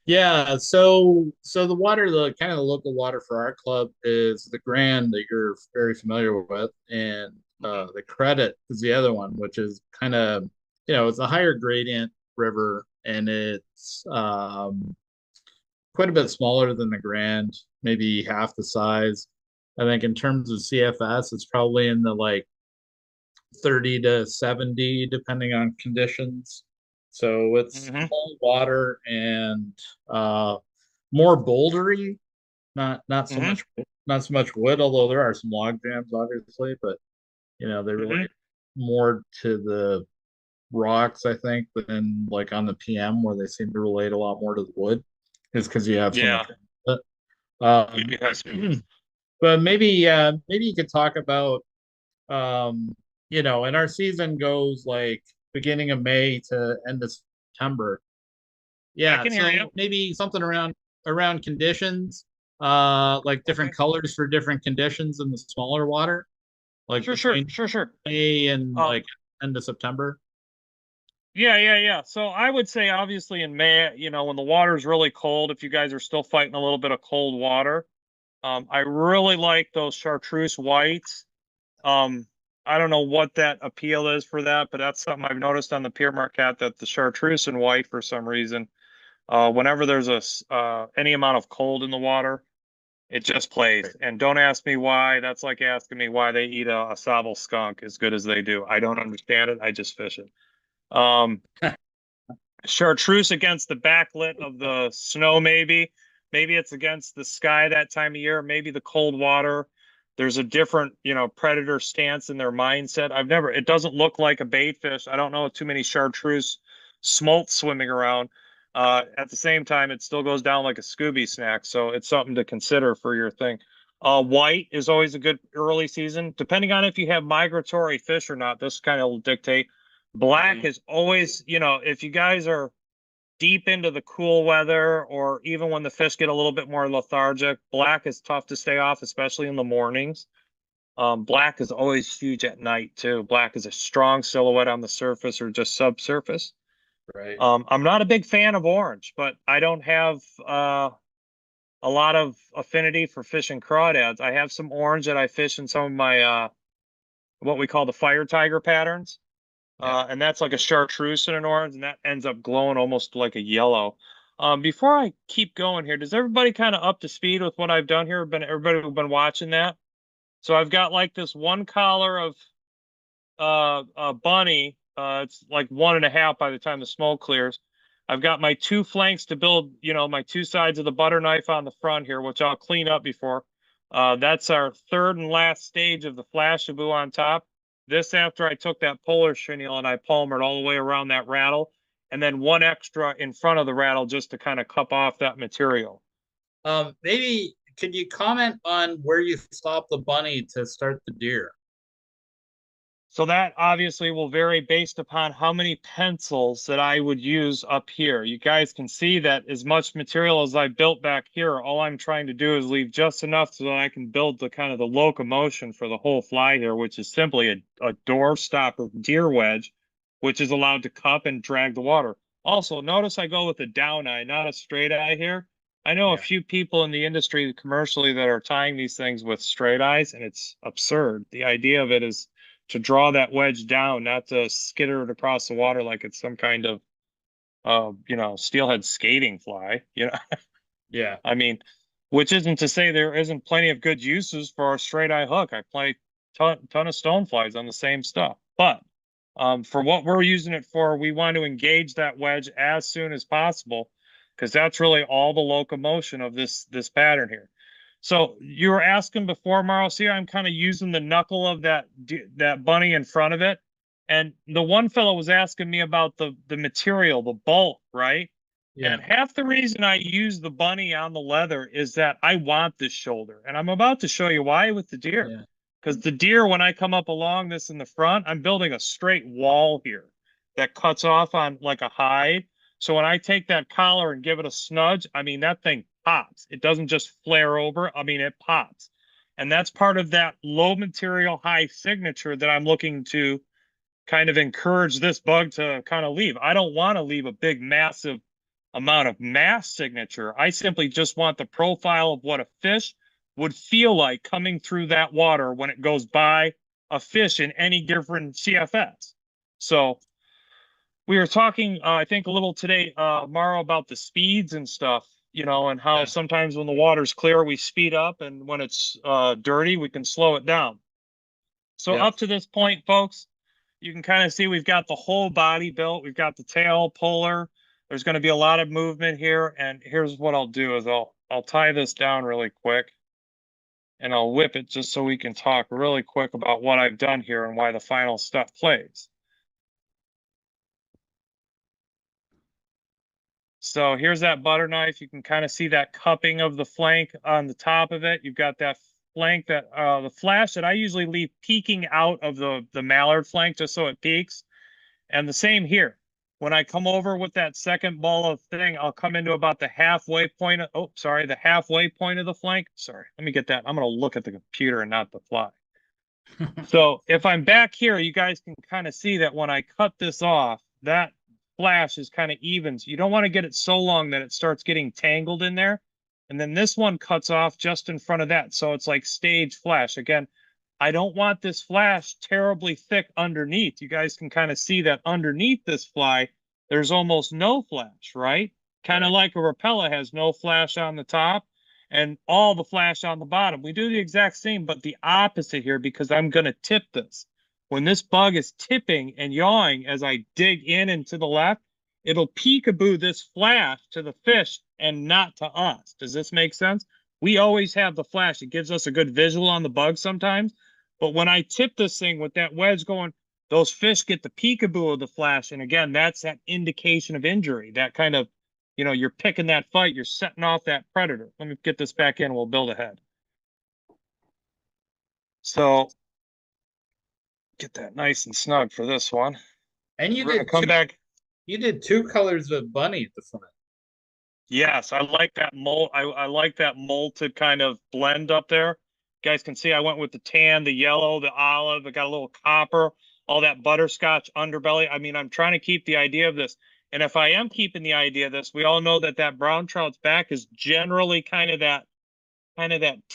Yeah, so the water, the kind of the local water for our club is the Grand that you're very familiar with, and the Credit is the other one, which is kind of, it's a higher gradient river, and it's quite a bit smaller than the Grand, maybe half the size. I think in terms of CFS, it's probably in the like 30 to 70, depending on conditions. So it's cold water and more bouldery, not so much wood, although there are some log jams, obviously, but they relate more to the rocks, I think, than like on the PM where they seem to relate a lot more to the wood, is because you have so much. But maybe you could talk about and our season goes like beginning of May to end of September. Yeah, I can hear you. Maybe something around conditions, like different colors for different conditions in the smaller water, like sure. May and like end of September. Yeah. So I would say obviously in May, when the water's really cold, if you guys are still fighting a little bit of cold water, I really like those chartreuse whites. I don't know what that appeal is for that, but that's something I've noticed on the Pier Marquette, that the chartreuse and white, for some reason, whenever there's any amount of cold in the water, it just plays. And don't ask me why. That's like asking me why they eat a Sable skunk as good as they do. I don't understand it. I just fish it. Chartreuse against the backlit of the snow, maybe it's against the sky that time of year, maybe the cold water. There's a different predator stance in their mindset. It doesn't look like a bait fish. I don't know too many chartreuse smolts swimming around. At the same time, it still goes down like a Scooby snack, so it's something to consider for your thing. White is always a good early season, depending on if you have migratory fish or not. This kind of will dictate. Black is always, if you guys are deep into the cool weather, or even when the fish get a little bit more lethargic, black is tough to stay off, especially in the mornings. Black is always huge at night too. Black is a strong silhouette on the surface or just subsurface. Right. I'm not a big fan of orange, but I don't have a lot of affinity for fishing crawdads. I have some orange that I fish in some of my what we call the fire tiger patterns. And that's like a chartreuse and an orange, and that ends up glowing almost like a yellow. Before I keep going here, does everybody kind of up to speed with what I've done here? Everybody who's been watching that? So I've got like this one collar of a bunny. It's like 1.5 by the time the smoke clears. I've got my two flanks to build, my two sides of the butter knife on the front here, which I'll clean up before. That's our third and last stage of the Flashaboo on top. This after I took that polar chenille and I palmered all the way around that rattle, and then one extra in front of the rattle just to kind of cup off that material. Maybe could you comment on where you stop the bunny to start the deer? So that obviously will vary based upon how many pencils that I would use up here. You guys can see that as much material as I built back here, all I'm trying to do is leave just enough so that I can build the kind of the locomotion for the whole fly here, which is simply a door stopper deer wedge, which is allowed to cup and drag the water. Also, notice I go with a down eye, not a straight eye here. I know a few people in the industry commercially that are tying these things with straight eyes, and it's absurd. The idea of it is to draw that wedge down, not to skitter it across the water like it's some kind of, steelhead skating fly, Yeah. I mean, which isn't to say there isn't plenty of good uses for a straight eye hook. I play ton of stoneflies on the same stuff. But for what we're using it for, we want to engage that wedge as soon as possible, because that's really all the locomotion of this pattern here. So you were asking before, Mauro, see, I'm kind of using the knuckle of that bunny in front of it. And the one fellow was asking me about the material, the bulk, right? Yeah. And half the reason I use the bunny on the leather is that I want this shoulder. And I'm about to show you why with the deer. Yeah. Because the deer, when I come up along this in the front, I'm building a straight wall here that cuts off on like a hide. So when I take that collar and give it a snudge, I mean, that thing pops. It doesn't just flare over. I mean, it pops. And that's part of that low material, high signature that I'm looking to kind of encourage this bug to kind of leave. I don't want to leave a big, massive amount of mass signature. I simply just want the profile of what a fish would feel like coming through that water when it goes by a fish in any different CFS. So we were talking, I think a little today, Maro, about the speeds and stuff, you know, and how sometimes when the water's clear, we speed up, and when it's dirty, we can slow it down. So up to this point, folks, you can kind of see we've got the whole body built. We've got the tail puller. There's going to be a lot of movement here. And here's what I'll do is I'll tie this down really quick, and I'll whip it just so we can talk really quick about what I've done here and why the final stuff plays. So here's that butter knife. You can kind of see that cupping of the flank on the top of it. You've got that flank that the flash that I usually leave peeking out of the Mallard flank just so it peaks. And the same here. When I come over with that second ball of thing, I'll come into about the halfway point of, the halfway point of the flank. Sorry, let me get that. I'm going to look at the computer and not the fly. So if I'm back here, you guys can kind of see that when I cut this off, that flash is kind of even. So you don't want to get it so long that it starts getting tangled in there. And then this one cuts off just in front of that. So it's like stage flash. Again, I don't want this flash terribly thick underneath. You guys can kind of see that underneath this fly, there's almost no flash, right? Kind of like a Rapella has no flash on the top and all the flash on the bottom. We do the exact same, but the opposite here, because I'm going to tip this. When this bug is tipping and yawing as I dig in and to the left, it'll peekaboo this flash to the fish and not to us. Does this make sense? We always have the flash. It gives us a good visual on the bug sometimes. But when I tip this thing with that wedge going, those fish get the peekaboo of the flash. And again, that's that indication of injury. That kind of, you know, you're picking that fight. You're setting off that predator. Let me get this back in. We'll build ahead. So get that nice and snug for this one. And you We're did come back. You did 2 colors of bunny at the front. Yes, I like that mold. I like that molted kind of blend up there. You guys can see I went with the tan, the yellow, the olive. I got a little copper, all that butterscotch underbelly. I mean, I'm trying to keep the idea of this. And if I am keeping the idea of this, we all know that that brown trout's back is generally kind of that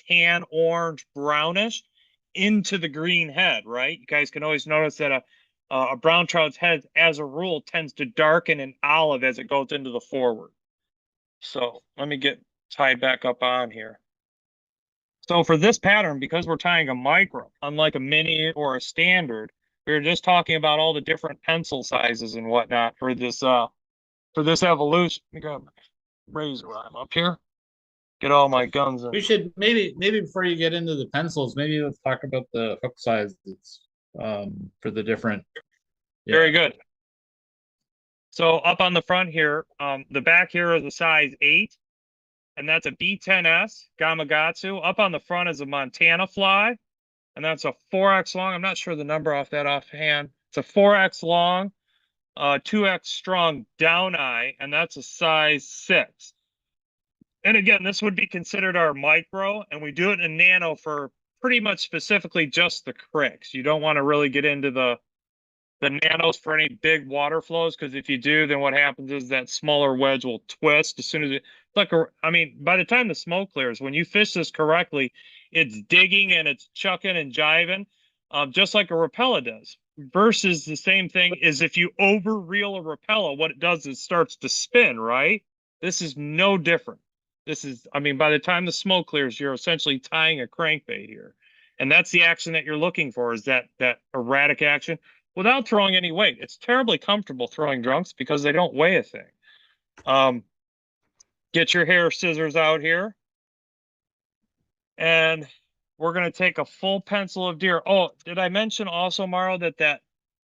tan, orange, brownish into the green head, right? You guys can always notice that a brown trout's head, as a rule, tends to darken an olive as it goes into the forward. So let me get tied back up on here. So for this pattern, because we're tying a micro, unlike a mini or a standard, we were just talking about all the different pencil sizes and whatnot for this evolution. Let me grab my razor while I'm up here. Get all my guns in. We should maybe before you get into the pencils, maybe let's talk about the hook sizes for the different. Yeah. Very good. So up on the front here, the back here is a size 8, and that's a B10S Gamakatsu. Up on the front is a Montana fly, and that's a 4X long. I'm not sure the number off that offhand. It's a 4X long, 2X strong down eye, and that's a size 6. And again, this would be considered our micro, and we do it in nano for pretty much specifically just the cricks. You don't want to really get into the nanos for any big water flows, because if you do, then what happens is that smaller wedge will twist as soon as it, like, I mean, by the time the smoke clears, when you fish this correctly, it's digging and it's chucking and jiving, just like a Rapella does. Versus the same thing is if you over reel a Rapella, what it does is starts to spin, right? This is no different. This is, I mean, by the time the smoke clears, you're essentially tying a crankbait here. And that's the action that you're looking for, is that erratic action without throwing any weight. It's terribly comfortable throwing drunks because they don't weigh a thing. Get your hair scissors out here. And we're going to take a full pencil of deer. Oh, did I mention also, Maro, that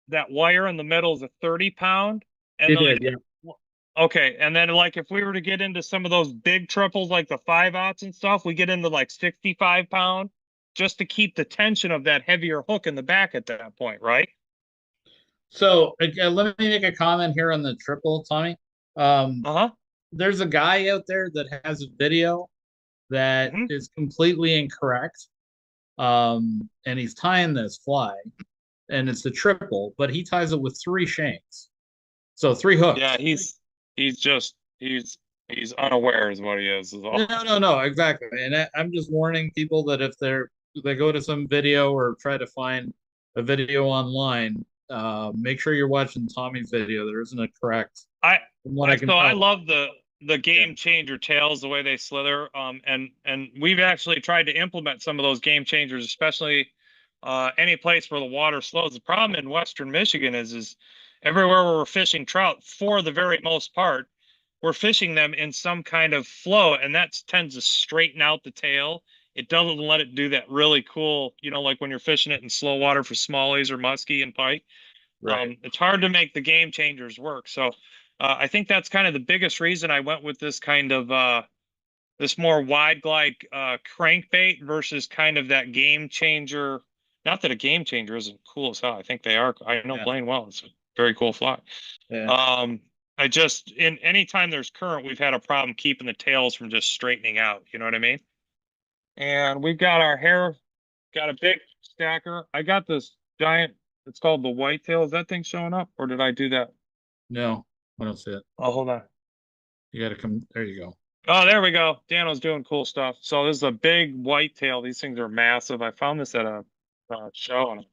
that wire in the middle is a 30-pound. And It then, did, yeah. okay, and then like if we were to get into some of those big triples like the 5/0 and stuff, we get into like 65-pound just to keep the tension of that heavier hook in the back at that point, right? So again, let me make a comment here on the triple, Tommy. Uh-huh. There's a guy out there that has a video that Hmm. is completely incorrect. And he's tying this fly, and it's a triple, but he ties it with 3 shanks. So 3 hooks. Yeah, he's unaware is what he is all. No, exactly. And I'm just warning people that if they go to some video or try to find a video online, make sure you're watching Tommy's video. There isn't a correct. From what I can I tell. love the game changer tails, the way they slither. And we've actually tried to implement some of those game changers, especially any place where the water slows. The problem in Western Michigan is everywhere where we're fishing trout, for the very most part, we're fishing them in some kind of flow, and that tends to straighten out the tail. It doesn't let it do that really cool, like when you're fishing it in slow water for smallies or muskie and pike. Right. It's hard to make the game changers work. So I think that's kind of the biggest reason I went with this kind of this more wide glide crankbait versus kind of that game changer. Not that a game changer isn't cool as hell. I think they are. I know Blaine well. It's a very cool fly. Yeah. I just, in any time there's current, we've had a problem keeping the tails from just straightening out. You know what I mean? And we've got our hair, got a big stacker. I got this giant, it's called the whitetail. Is that thing showing up, or did I do that? No, I don't see it. Oh, hold on. You got to come. There you go. Oh, there we go. Dano's doing cool stuff. So this is a big whitetail. These things are massive. I found this at a show. And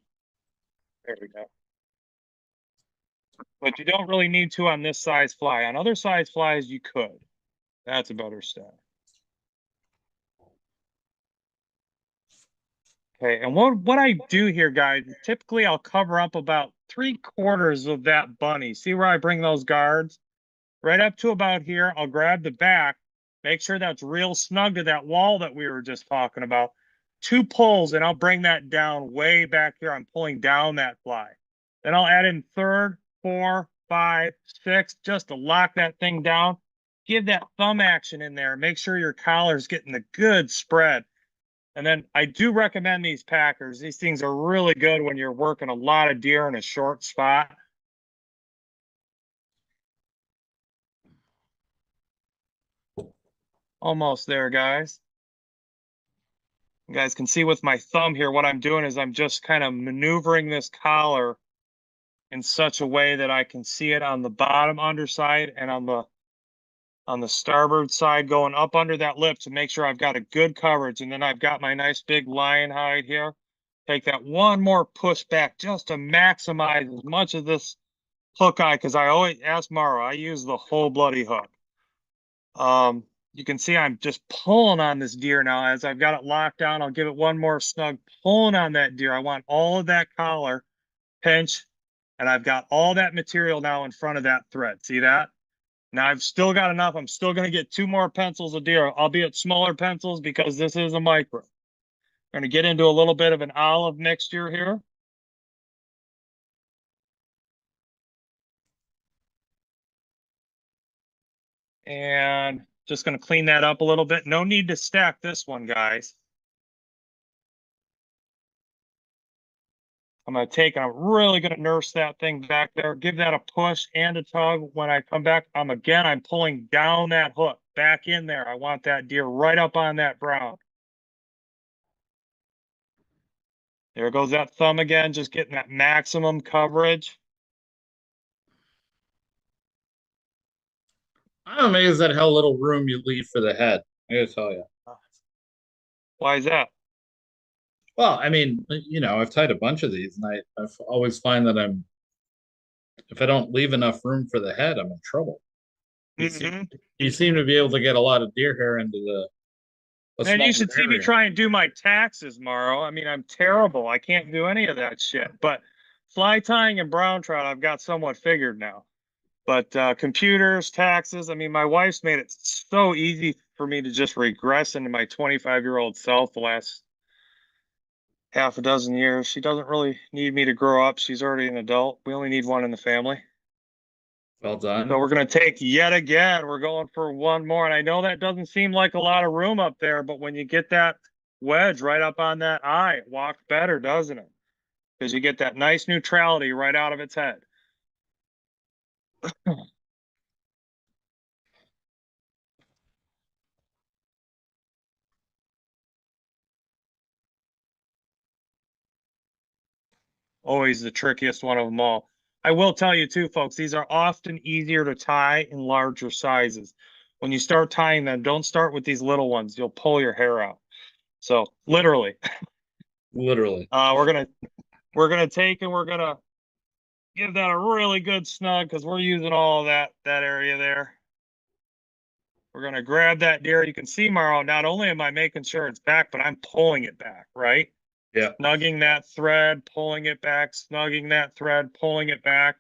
there we go. But you don't really need to on this size fly. On other size flies, you could. That's a better start. Okay, and what I do here, guys, typically I'll cover up about 3/4 of that bunny. See where I bring those guards? Right up to about here, I'll grab the back, make sure that's real snug to that wall that we were just talking about. 2 pulls, and I'll bring that down way back here. I'm pulling down that fly. Then I'll add in 3rd, 4, 5, 6, just to lock that thing down. Give that thumb action in there. Make sure your collar's getting the good spread. And then I do recommend these packers. These things are really good when you're working a lot of deer in a short spot. Almost there, guys. You guys can see with my thumb here, what I'm doing is I'm just kind of maneuvering this collar in such a way that I can see it on the bottom underside and on the starboard side going up under that lip to make sure I've got a good coverage. And then I've got my nice big lion hide here. Take that one more push back just to maximize as much of this hook eye, because I always ask Morrow, I use the whole bloody hook. You can see I'm just pulling on this deer now. As I've got it locked down, I'll give it one more snug pulling on that deer. I want all of that collar pinch, and I've got all that material now in front of that thread. See that? Now I've still got enough. I'm still going to get 2 more pencils of deer, albeit smaller pencils, because this is a micro. I'm going to get into a little bit of an olive mixture here. And just going to clean that up a little bit. No need to stack this one, guys. I'm going to take, I'm really going to nurse that thing back there, give that a push and a tug. When I come back, I'm pulling down that hook back in there. I want that deer right up on that brown. There goes that thumb again, just getting that maximum coverage. I'm amazed at how little room you leave for the head. I gotta tell you. Why is that? Well, I mean, I've tied a bunch of these, and I always find that if I don't leave enough room for the head, I'm in trouble. You seem to be able to get a lot of deer hair into the. And you should see me try and do my taxes, Morrow. I mean, I'm terrible. I can't do any of that shit. But fly tying and brown trout, I've got somewhat figured now. But computers, taxes, I mean, my wife's made it so easy for me to just regress into my 25-year-old self the last half a dozen years. She doesn't really need me to grow up. She's already an adult. We only need one in the family. Well So done. we're going to take yet again. We're going for one more. And I know that doesn't seem like a lot of room up there, but when you get that wedge right up on that eye, it walks better, doesn't it? Because you get that nice neutrality right out of its head. Always the trickiest one of them all. I will tell you too, folks, these are often easier to tie in larger sizes. When you start tying them, don't start with these little ones. You'll pull your hair out. So literally, Literally. we're gonna take and we're gonna give that a really good snug because we're using all of that area there. We're gonna grab that deer. You can see, Morrow, not only am I making sure it's back, but I'm pulling it back, right? Yeah. Snugging that thread, pulling it back, snugging that thread, pulling it back.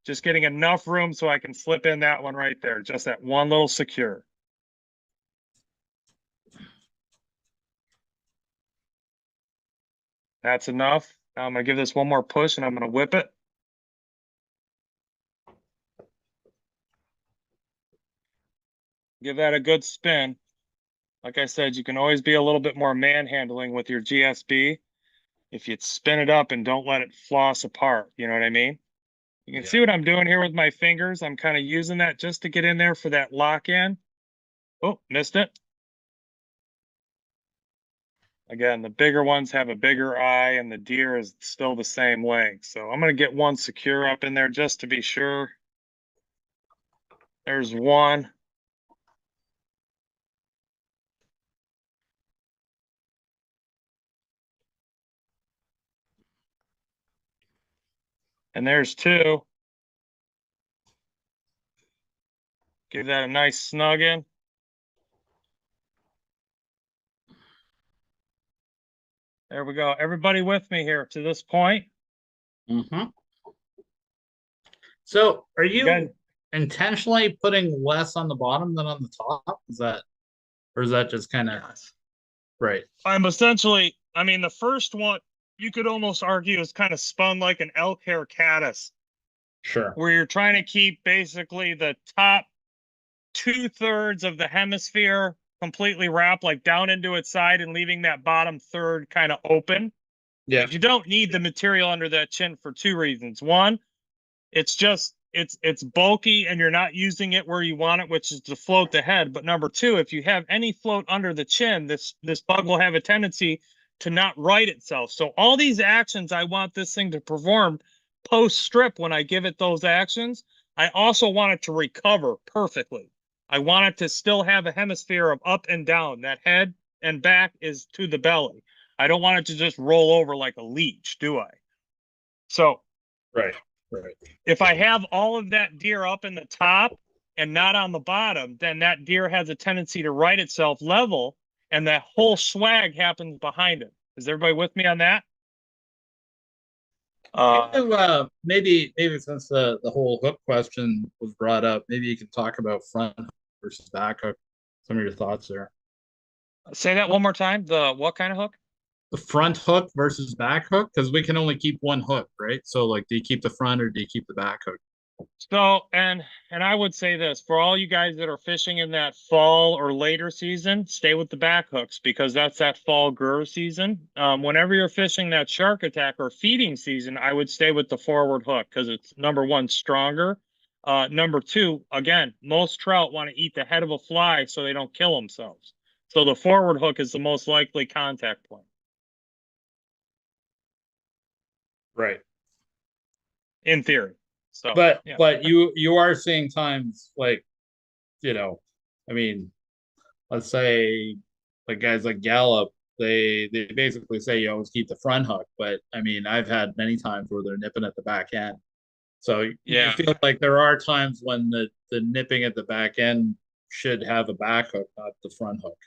Just getting enough room so I can slip in that one right there. Just that one little secure. That's enough. Now I'm going to give this one more push and I'm going to whip it. Give that a good spin. Like I said, you can always be a little bit more manhandling with your GSB if you spin it up and don't let it floss apart. You know what I mean? You can see what I'm doing here with my fingers. I'm kind of using that just to get in there for that lock in. Oh, missed it. Again, the bigger ones have a bigger eye and the deer is still the same length. So I'm going to get one secure up in there just to be sure. There's one. And there's two. Give that a nice snug in. There we go. Everybody with me here to this point? Mm-hmm. So are you Good. intentionally putting less on the bottom than on the top? Or is that just kind of right? I'm essentially, I mean, the first one you could almost argue is kind of spun like an elk hair caddis, Sure. where you're trying to keep basically the top 2/3 of the hemisphere completely wrapped like down into its side and leaving that bottom third kind of open. Yeah. But you don't need the material under that chin for two reasons. One, it's just it's bulky and you're not using it where you want it, which is to float the head. But number two, if you have any float under the chin, this bug will have a tendency to not right itself. So all these actions I want this thing to perform post strip when I give it those actions, I also want it to recover perfectly. I want it to still have a hemisphere of up and down. That head and back is to the belly. I don't want it to just roll over like a leech, do I? So Right. if I have all of that deer up in the top and not on the bottom, then that deer has a tendency to right itself level and that whole swag happens behind it. Is everybody with me on that? Maybe since the whole hook question was brought up, maybe you can talk about front hook versus back hook. Some of your thoughts there. Say that one more time. The what kind of hook? The front hook versus back hook, because we can only keep one hook, right? So like, do you keep the front or do you keep the back hook? So, and I would say this, for all you guys that are fishing in that fall or later season, stay with the back hooks because that's that fall growth season. Whenever you're fishing that shark attack or feeding season, I would stay with the forward hook because it's number one, stronger. Number two, again, most trout want to eat the head of a fly so they don't kill themselves. So the forward hook is the most likely contact point. Right. In theory. So, but yeah. but you are seeing times like, I mean, let's say like guys like Gallup, they basically say you always keep the front hook, but I mean, I've had many times where they're nipping at the back end. So Yeah. you feel like there are times when the nipping at the back end should have a back hook, not the front hook.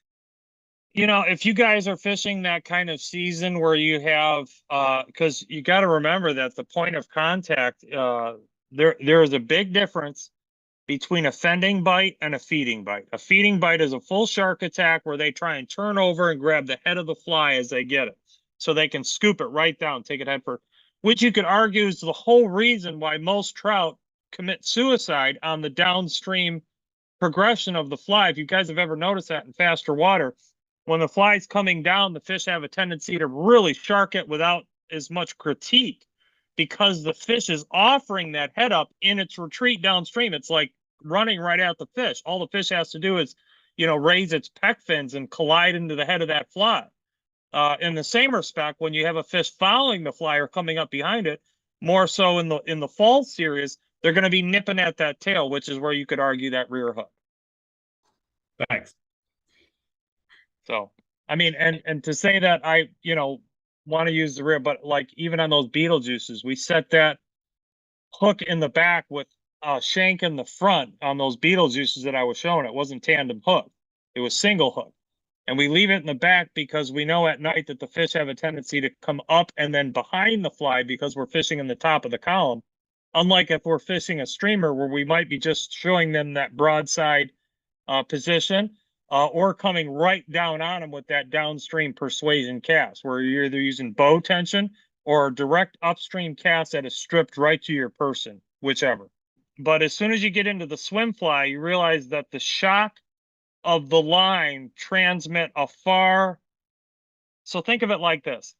If you guys are fishing that kind of season where you have, because you got to remember that the point of contact, there is a big difference between a fending bite and a feeding bite. A feeding bite is a full shark attack where they try and turn over and grab the head of the fly as they get it. so they can scoop it right down, take it head first, which you could argue is the whole reason why most trout commit suicide on the downstream progression of the fly. If you guys have ever noticed that in faster water, when the fly's coming down, the fish have a tendency to really shark it without as much critique, because the fish is offering that head up in its retreat downstream. It's like running right at the fish. All the fish has to do is, raise its pec fins and collide into the head of that fly. In the same respect, when you have a fish following the fly or coming up behind it, more so in the fall series, they're going to be nipping at that tail, which is where you could argue that rear hook. Thanks. So, I mean, and to say that I, want to use the rear, but like even on those Beetlejuices, we set that hook in the back with a shank in the front on those Beetlejuices that I was showing. It wasn't tandem hook. It was single hook. And we leave it in the back because we know at night that the fish have a tendency to come up and then behind the fly because we're fishing in the top of the column. Unlike if we're fishing a streamer where we might be just showing them that broadside position, or coming right down on them with that downstream persuasion cast, where you're either using bow tension or a direct upstream cast that is stripped right to your person, whichever. But as soon as you get into the swim fly, you realize that the shock of the line transmit a far. So think of it like this.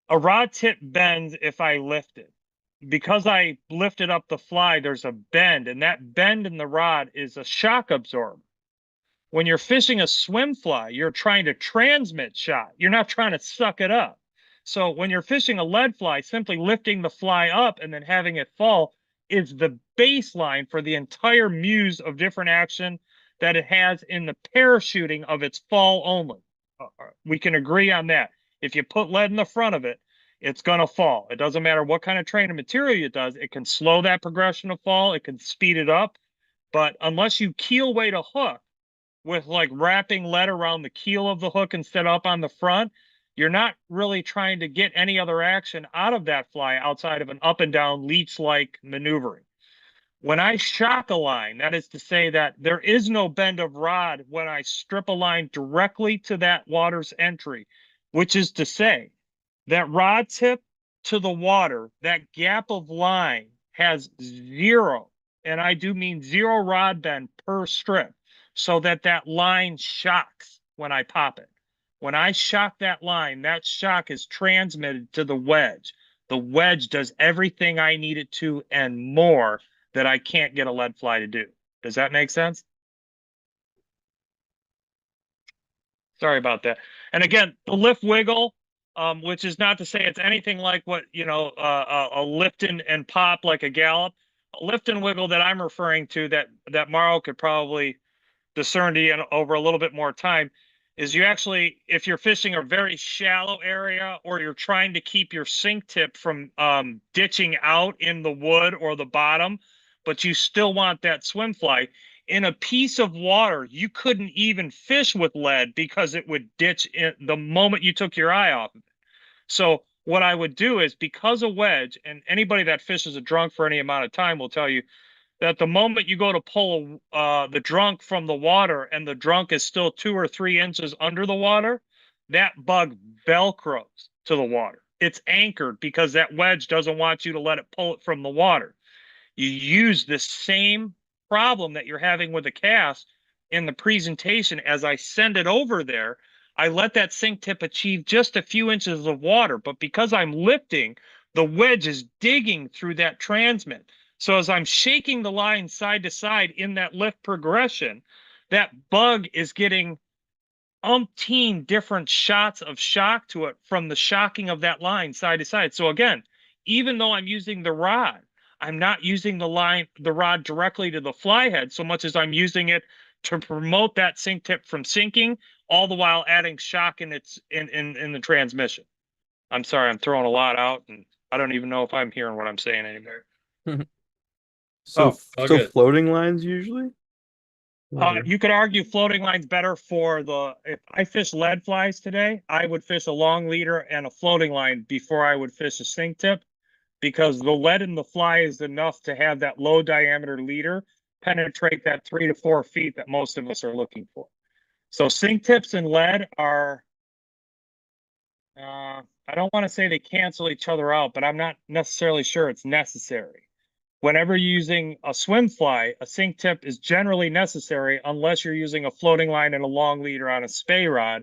A rod tip bends if I lift it. Because I lifted up the fly, there's a bend, and that bend in the rod is a shock absorber. When you're fishing a swim fly, you're trying to transmit shock. You're not trying to suck it up. So when you're fishing a lead fly, simply lifting the fly up and then having it fall is the baseline for the entire muse of different action that it has in the parachuting of its fall only. We can agree on that. If you put lead in the front of it, it's going to fall. It doesn't matter what kind of training material it does. It can slow that progression of fall. It can speed it up. But unless you keel weight a hook with like wrapping lead around the keel of the hook instead of up on the front, you're not really trying to get any other action out of that fly outside of an up and down leech-like maneuvering. When I shock a line, that is to say that there is no bend of rod when I strip a line directly to that water's entry, which is to say that rod tip to the water, that gap of line has zero, and I do mean zero rod bend per strip, so that that line shocks when I pop it. When I shock that line, that shock is transmitted to the wedge. The wedge does everything I need it to and more that I can't get a lead fly to do. Does that make sense? Sorry about that. And again, the lift wiggle, which is not to say it's anything like what, a lift and pop like a gallop. A lift and wiggle that I'm referring to that Morrow could probably discern to you over a little bit more time is you actually, if you're fishing a very shallow area or you're trying to keep your sink tip from ditching out in the wood or the bottom, but you still want that swim fly, in a piece of water, you couldn't even fish with lead because it would ditch in the moment you took your eye off of it. So what I would do is, because a wedge, and anybody that fishes a drunk for any amount of time will tell you that the moment you go to pull the drunk from the water and the drunk is still 2 or 3 inches under the water, that bug velcros to the water. It's anchored because that wedge doesn't want you to let it pull it from the water. You use the same problem that you're having with the cast in the presentation. As I send it over there, I let that sink tip achieve just a few inches of water, but because I'm lifting, the wedge is digging through that transmit. So as I'm shaking the line side to side in that lift progression, that bug is getting umpteen different shots of shock to it from the shocking of that line side to side. So again, even though I'm using the rod, I'm not using the rod directly to the fly head so much as I'm using it to promote that sink tip from sinking, all the while adding shock in the transmission. I'm sorry, I'm throwing a lot out, and I don't even know if I'm hearing what I'm saying anymore. So good. floating lines usually? You could argue floating line's better for if I fish lead flies today, I would fish a long leader and a floating line before I would fish a sink tip, because the lead in the fly is enough to have that low diameter leader penetrate that 3 to 4 feet that most of us are looking for. So sink tips and lead are I don't want to say they cancel each other out, but I'm not necessarily sure it's necessary. Whenever you're using a swim fly, a sink tip is generally necessary unless you're using a floating line and a long leader on a spey rod,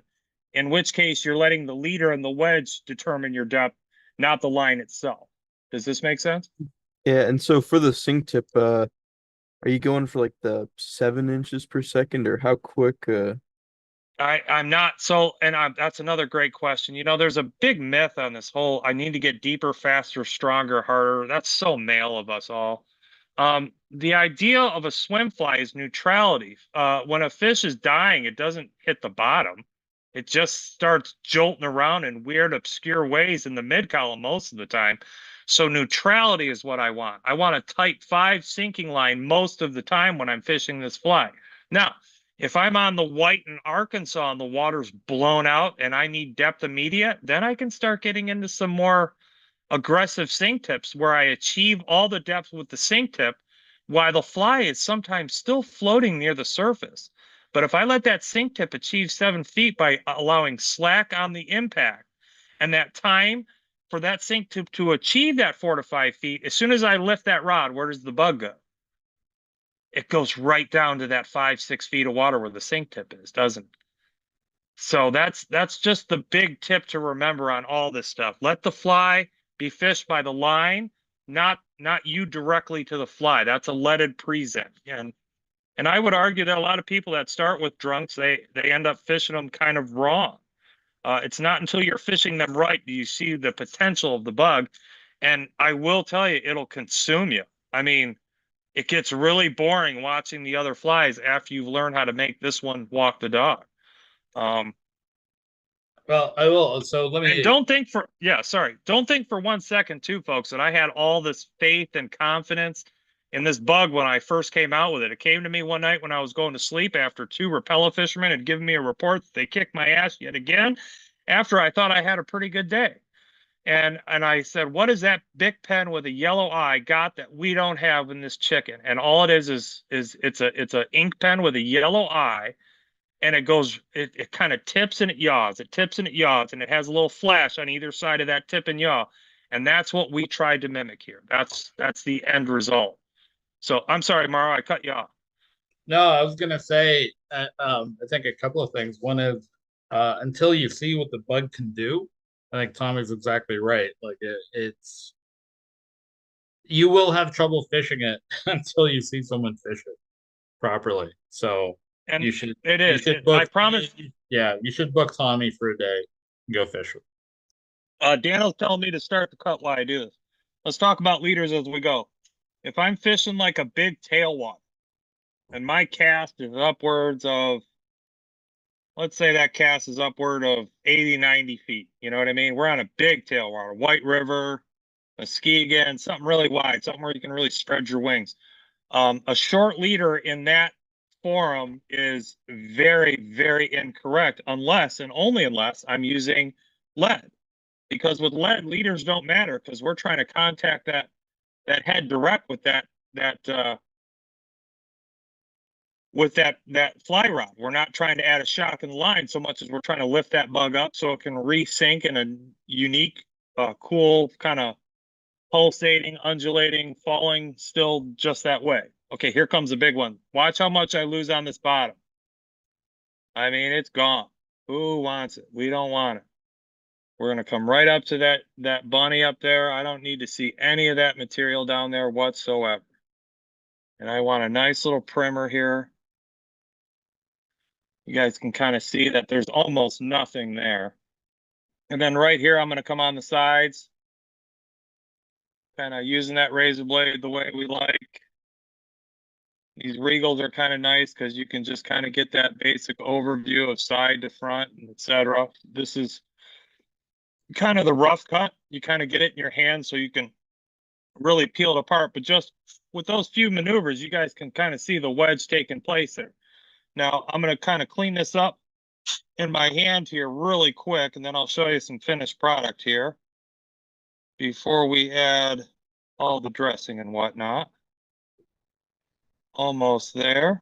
in which case you're letting the leader and the wedge determine your depth, not the line itself. Does this make sense? Yeah, and so for the sink tip, are you going for like the 7 inches per second or how quick? I'm not so, and that's another great question. You know, there's a big myth on this whole I need to get deeper, faster, stronger, harder. That's so male of us all. The idea of a swim fly is neutrality. When a fish is dying, it doesn't hit the bottom. It just starts jolting around in weird, obscure ways in the mid column most of the time. So neutrality is what I want. I want a tight 5 sinking line most of the time when I'm fishing this fly. Now, if I'm on the White in Arkansas and the water's blown out and I need depth immediate, then I can start getting into some more aggressive sink tips where I achieve all the depth with the sink tip while the fly is sometimes still floating near the surface. But if I let that sink tip achieve 7 feet by allowing slack on the impact and that time for that sink tip to achieve that 4 to 5 feet, as soon as I lift that rod, where does the bug go? It goes right down to that 5, 6 feet of water where the sink tip is, doesn't it? So that's just the big tip to remember on all this stuff. Let the fly be fished by the line, not you directly to the fly. That's a leaded present. And I would argue that a lot of people that start with drunks, they end up fishing them kind of wrong. It's not until you're fishing them right do you see the potential of the bug. And I will tell you, it'll consume you. I mean, it gets really boring watching the other flies after you've learned how to make this one walk the dog. Um, Well, I will. So let and me. don't think for 1 second too, folks, that I had all this faith and confidence in this bug when I first came out with it. It came to me one night when I was going to sleep after 2 Rapella fishermen had given me a report that they kicked my ass yet again after I thought I had a pretty good day. And I said, what is that big pen with a yellow eye got that we don't have in this chicken? And all it is it's a ink pen with a yellow eye, and it kind of tips and it yaws. It tips and it yaws, and it has a little flash on either side of that tip and yaw. And that's what we tried to mimic here. That's the end result. So I'm sorry, Mara, I cut you off. No, I was gonna say. I think a couple of things. One is until you see what the bug can do. I think Tommy's exactly right. Like it's you will have trouble fishing it until you see someone fish it properly. So And you should it you is. should book. I promise. Yeah, you should book Tommy for a day and go fish it. Daniel's telling me to start the cut while I do this. Let's talk about leaders as we go. If I'm fishing like a big tailwater and my cast is upwards of, let's say that cast is upward of 80, 90 feet. You know what I mean? We're on a big tailwater, White River, Muskegon, something really wide, something where you can really spread your wings. A short leader in that forum is very, very incorrect unless and only unless I'm using lead. Because with lead, leaders don't matter because we're trying to contact that head direct with that fly rod. We're not trying to add a shock in the line so much as we're trying to lift that bug up so it can resync in a unique, cool kind of pulsating, undulating, falling still just that way. Okay, here comes a big one. Watch how much I lose on this bottom. I mean, it's gone. Who wants it? We don't want it. We're going to come right up to that bunny up there. I don't need to see any of that material down there whatsoever. And I want a nice little primer here. You guys can kind of see that there's almost nothing there. And then right here, I'm going to come on the sides, kind of using that razor blade the way we like. These regals are kind of nice because you can just kind of get that basic overview of side to front, etc. This is kind of the rough cut. You kind of get it in your hand so you can really peel it apart. But just with those few maneuvers, you guys can kind of see the wedge taking place there. Now, I'm going to kind of clean this up in my hand here really quick, and then I'll show you some finished product here before we add all the dressing and whatnot. Almost there.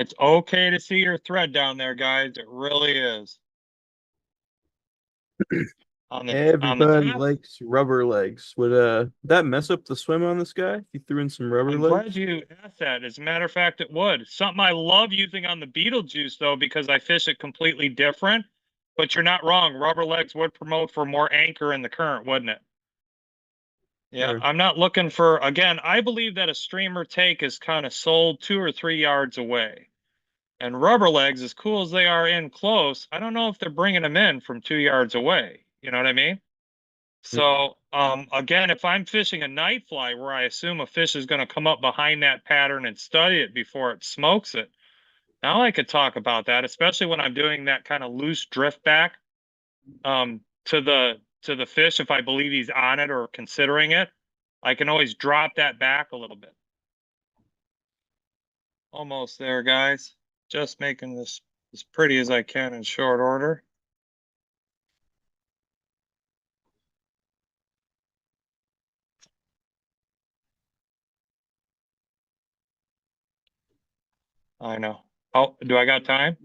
It's okay to see your thread down there, guys. It really is. On the Everybody top. likes rubber legs. Would that mess up the swim on this guy if you threw in some rubber I'm legs? glad you asked that. As a matter of fact, it would. Something I love using on the Beetlejuice, though, because I fish it completely different. But you're not wrong. Rubber legs would promote for more anchor in the current, wouldn't it? Yeah, Sure. I'm not looking for, again, I believe that a streamer take is kind of sold 2 or 3 yards away. And rubber legs, as cool as they are in close, I don't know if they're bringing them in from 2 yards away. You know what I mean? So, again, if I'm fishing a night fly where I assume a fish is going to come up behind that pattern and study it before it smokes it, now I could talk about that, especially when I'm doing that kind of loose drift back to the fish. If I believe he's on it or considering it, I can always drop that back a little bit. Almost there, guys. Just making this as pretty as I can in short order. I know. Oh, do I got time?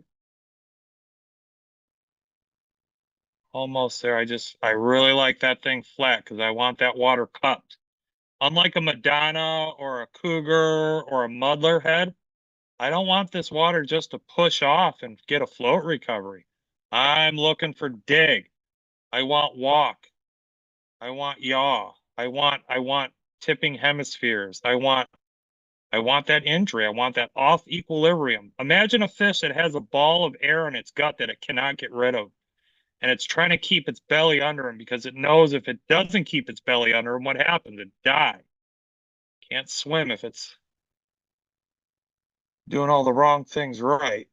Almost there. I really like that thing flat because I want that water cupped. Unlike a Madonna or a Cougar or a Muddler head, I don't want this water just to push off and get a float recovery. I'm looking for dig. I want walk. I want yaw. I want tipping hemispheres. I want that injury. I want that off equilibrium. Imagine a fish that has a ball of air in its gut that it cannot get rid of. And it's trying to keep its belly under him because it knows if it doesn't keep its belly under him, what happens? It dies. Can't swim if it's doing all the wrong things right.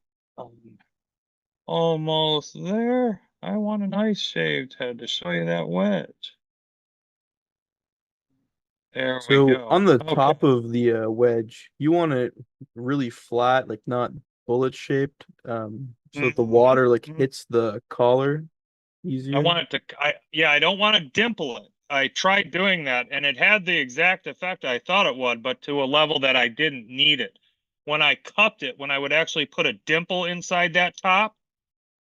Almost there. I want a nice shaved head to show you that wedge. There we So go. on the Okay. top of the wedge, you want it really flat, like not bullet shaped, so that the water like hits the collar easier. I want it to, I don't want to dimple it. I tried doing that and it had the exact effect I thought it would, but to a level that I didn't need it. When I cupped it, when I would actually put a dimple inside that top,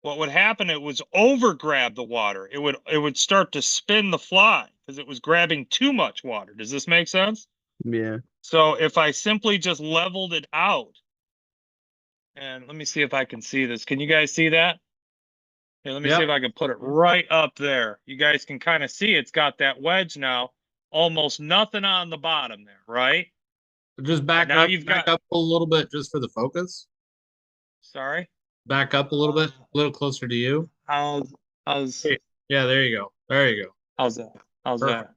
what would happen, it was over grab the water. It would start to spin the fly because it was grabbing too much water. Does this make sense? Yeah. So if I simply just leveled it out, and let me see if I can see this. Can you guys see that? Here, let me see if I can put it right up there. You guys can kind of see it's got that wedge now. Almost nothing on the bottom there, right? Just back now up, you've back got, up a little bit just for the focus. sorry, Back up a little bit, a little closer to you. how's, Yeah, there you go. There you go. how's that? How's Perfect. that?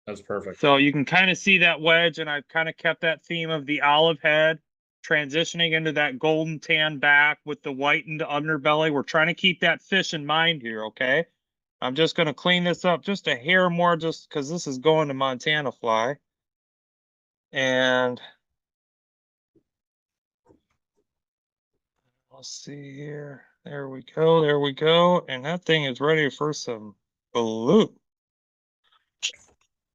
That's perfect. So you can kind of see that wedge, and I've kind of kept that theme of the olive head transitioning into that golden tan back with the whitened underbelly. We're trying to keep that fish in mind here, okay? I'm just going to clean this up just a hair more just because this is going to Montana fly. And let's see here. There we go. There we go. And that thing is ready for some blue.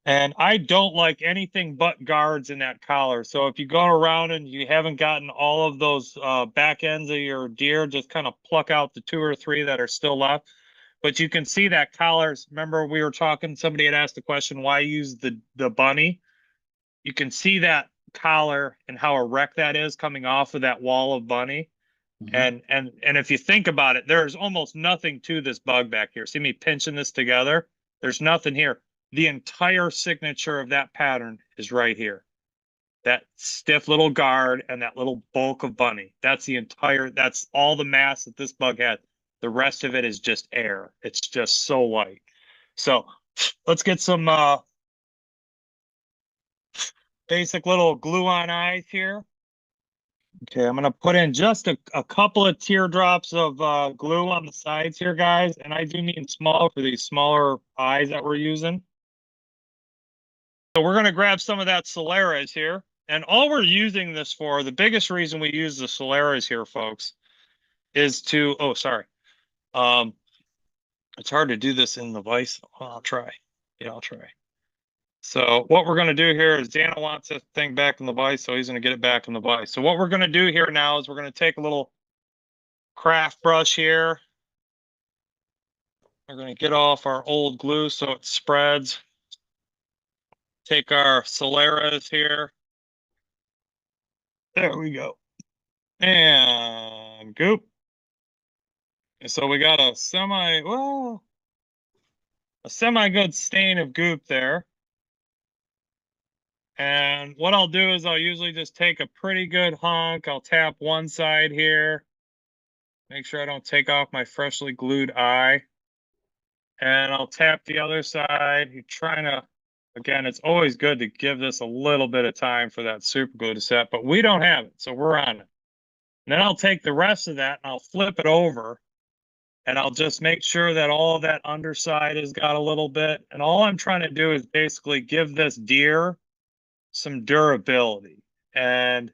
And I don't like anything but guards in that collar. So if you go around and you haven't gotten all of those back ends of your deer, just kind of pluck out the 2 or 3 that are still left. But you can see that collars. Remember we were talking, somebody had asked the question, why use the bunny? You can see that collar and how erect that is coming off of that wall of bunny. And if you think about it, there's almost nothing to this bug back here. See me pinching this together? There's nothing here. The entire signature of that pattern is right here. That stiff little guard and that little bulk of bunny. That's all the mass that this bug had. The rest of it is just air. It's just so light. So let's get some basic little glue on eyes here. Okay, I'm going to put in just a couple of teardrops of glue on the sides here, guys. And I do mean small for these smaller eyes that we're using. So we're going to grab some of that Solaris here. And all we're using this for, the biggest reason we use the Solaris here, folks, is to, oh, sorry. It's hard to do this in the vise. Well, I'll try. Yeah, I'll try. So what we're going to do here is Dana wants this thing back in the vise, so he's going to get it back in the vise. So what we're going to do here now is we're going to take a little craft brush here. We're going to get off our old glue so it spreads. Take our Solaras here. There we go. And goop. And so we got a semi-good stain of goop there. And what I'll do is I'll usually just take a pretty good hunk. I'll tap one side here. Make sure I don't take off my freshly glued eye. And I'll tap the other side. You're trying to, again, it's always good to give this a little bit of time for that super glue to set, but we don't have it, so we're on it. And then I'll take the rest of that and I'll flip it over. And I'll just make sure that all of that underside has got a little bit. And all I'm trying to do is basically give this deer some durability. And,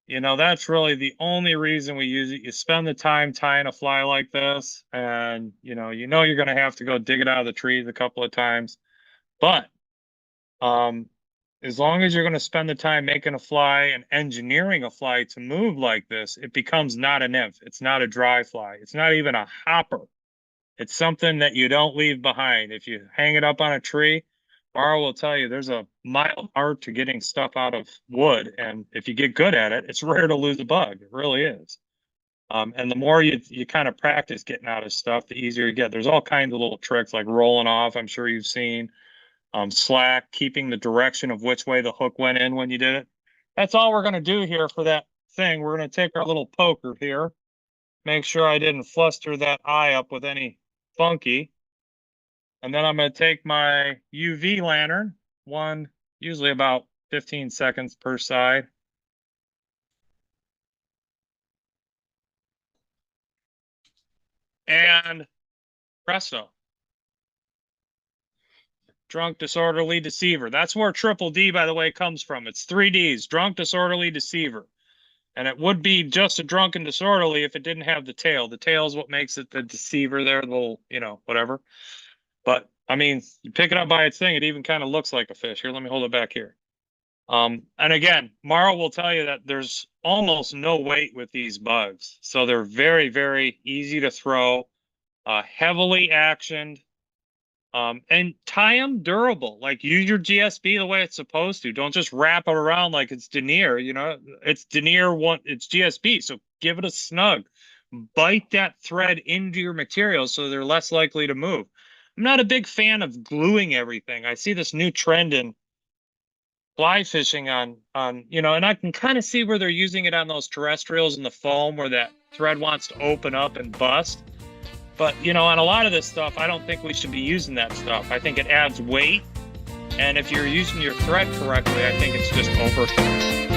you know, that's really the only reason we use it. You spend the time tying a fly like this, and, you know you're going to have to go dig it out of the trees a couple of times. But as long as you're going to spend the time making a fly and engineering a fly to move like this, it becomes not a nymph. It's not a dry fly. It's not even a hopper. It's something that you don't leave behind. If you hang it up on a tree, Mara will tell you there's a mild art to getting stuff out of wood. And if you get good at it, it's rare to lose a bug. It really is. And the more you kind of practice getting out of stuff, the easier you get. There's all kinds of little tricks like rolling off, I'm sure you've seen. Slack, keeping the direction of which way the hook went in when you did it. That's all we're going to do here for that thing. We're going to take our little poker here. Make sure I didn't fluster that eye up with any funky. And then I'm going to take my UV lantern, one usually about 15 seconds per side. And presto. Drunk, disorderly, deceiver. That's where triple D, by the way, comes from. It's 3 Ds, drunk, disorderly, deceiver. And it would be just a drunk and disorderly if it didn't have the tail. The tail is what makes it the deceiver there, the little, whatever. But, I mean, you pick it up by its thing, it even kind of looks like a fish. Here, let me hold it back here. And again, Mara will tell you that there's almost no weight with these bugs. So they're very, very easy to throw, heavily actioned. And tie them durable. Like, use your GSB the way it's supposed to. Don't just wrap it around like it's denier. It's denier it's GSB. So give it a snug. Bite that thread into your material so they're less likely to move. I'm not a big fan of gluing everything. I see this new trend in fly fishing on and I can kind of see where they're using it on those terrestrials in the foam where that thread wants to open up and bust. But, on a lot of this stuff, I don't think we should be using that stuff. I think it adds weight. And if you're using your thread correctly, I think it's just overkill.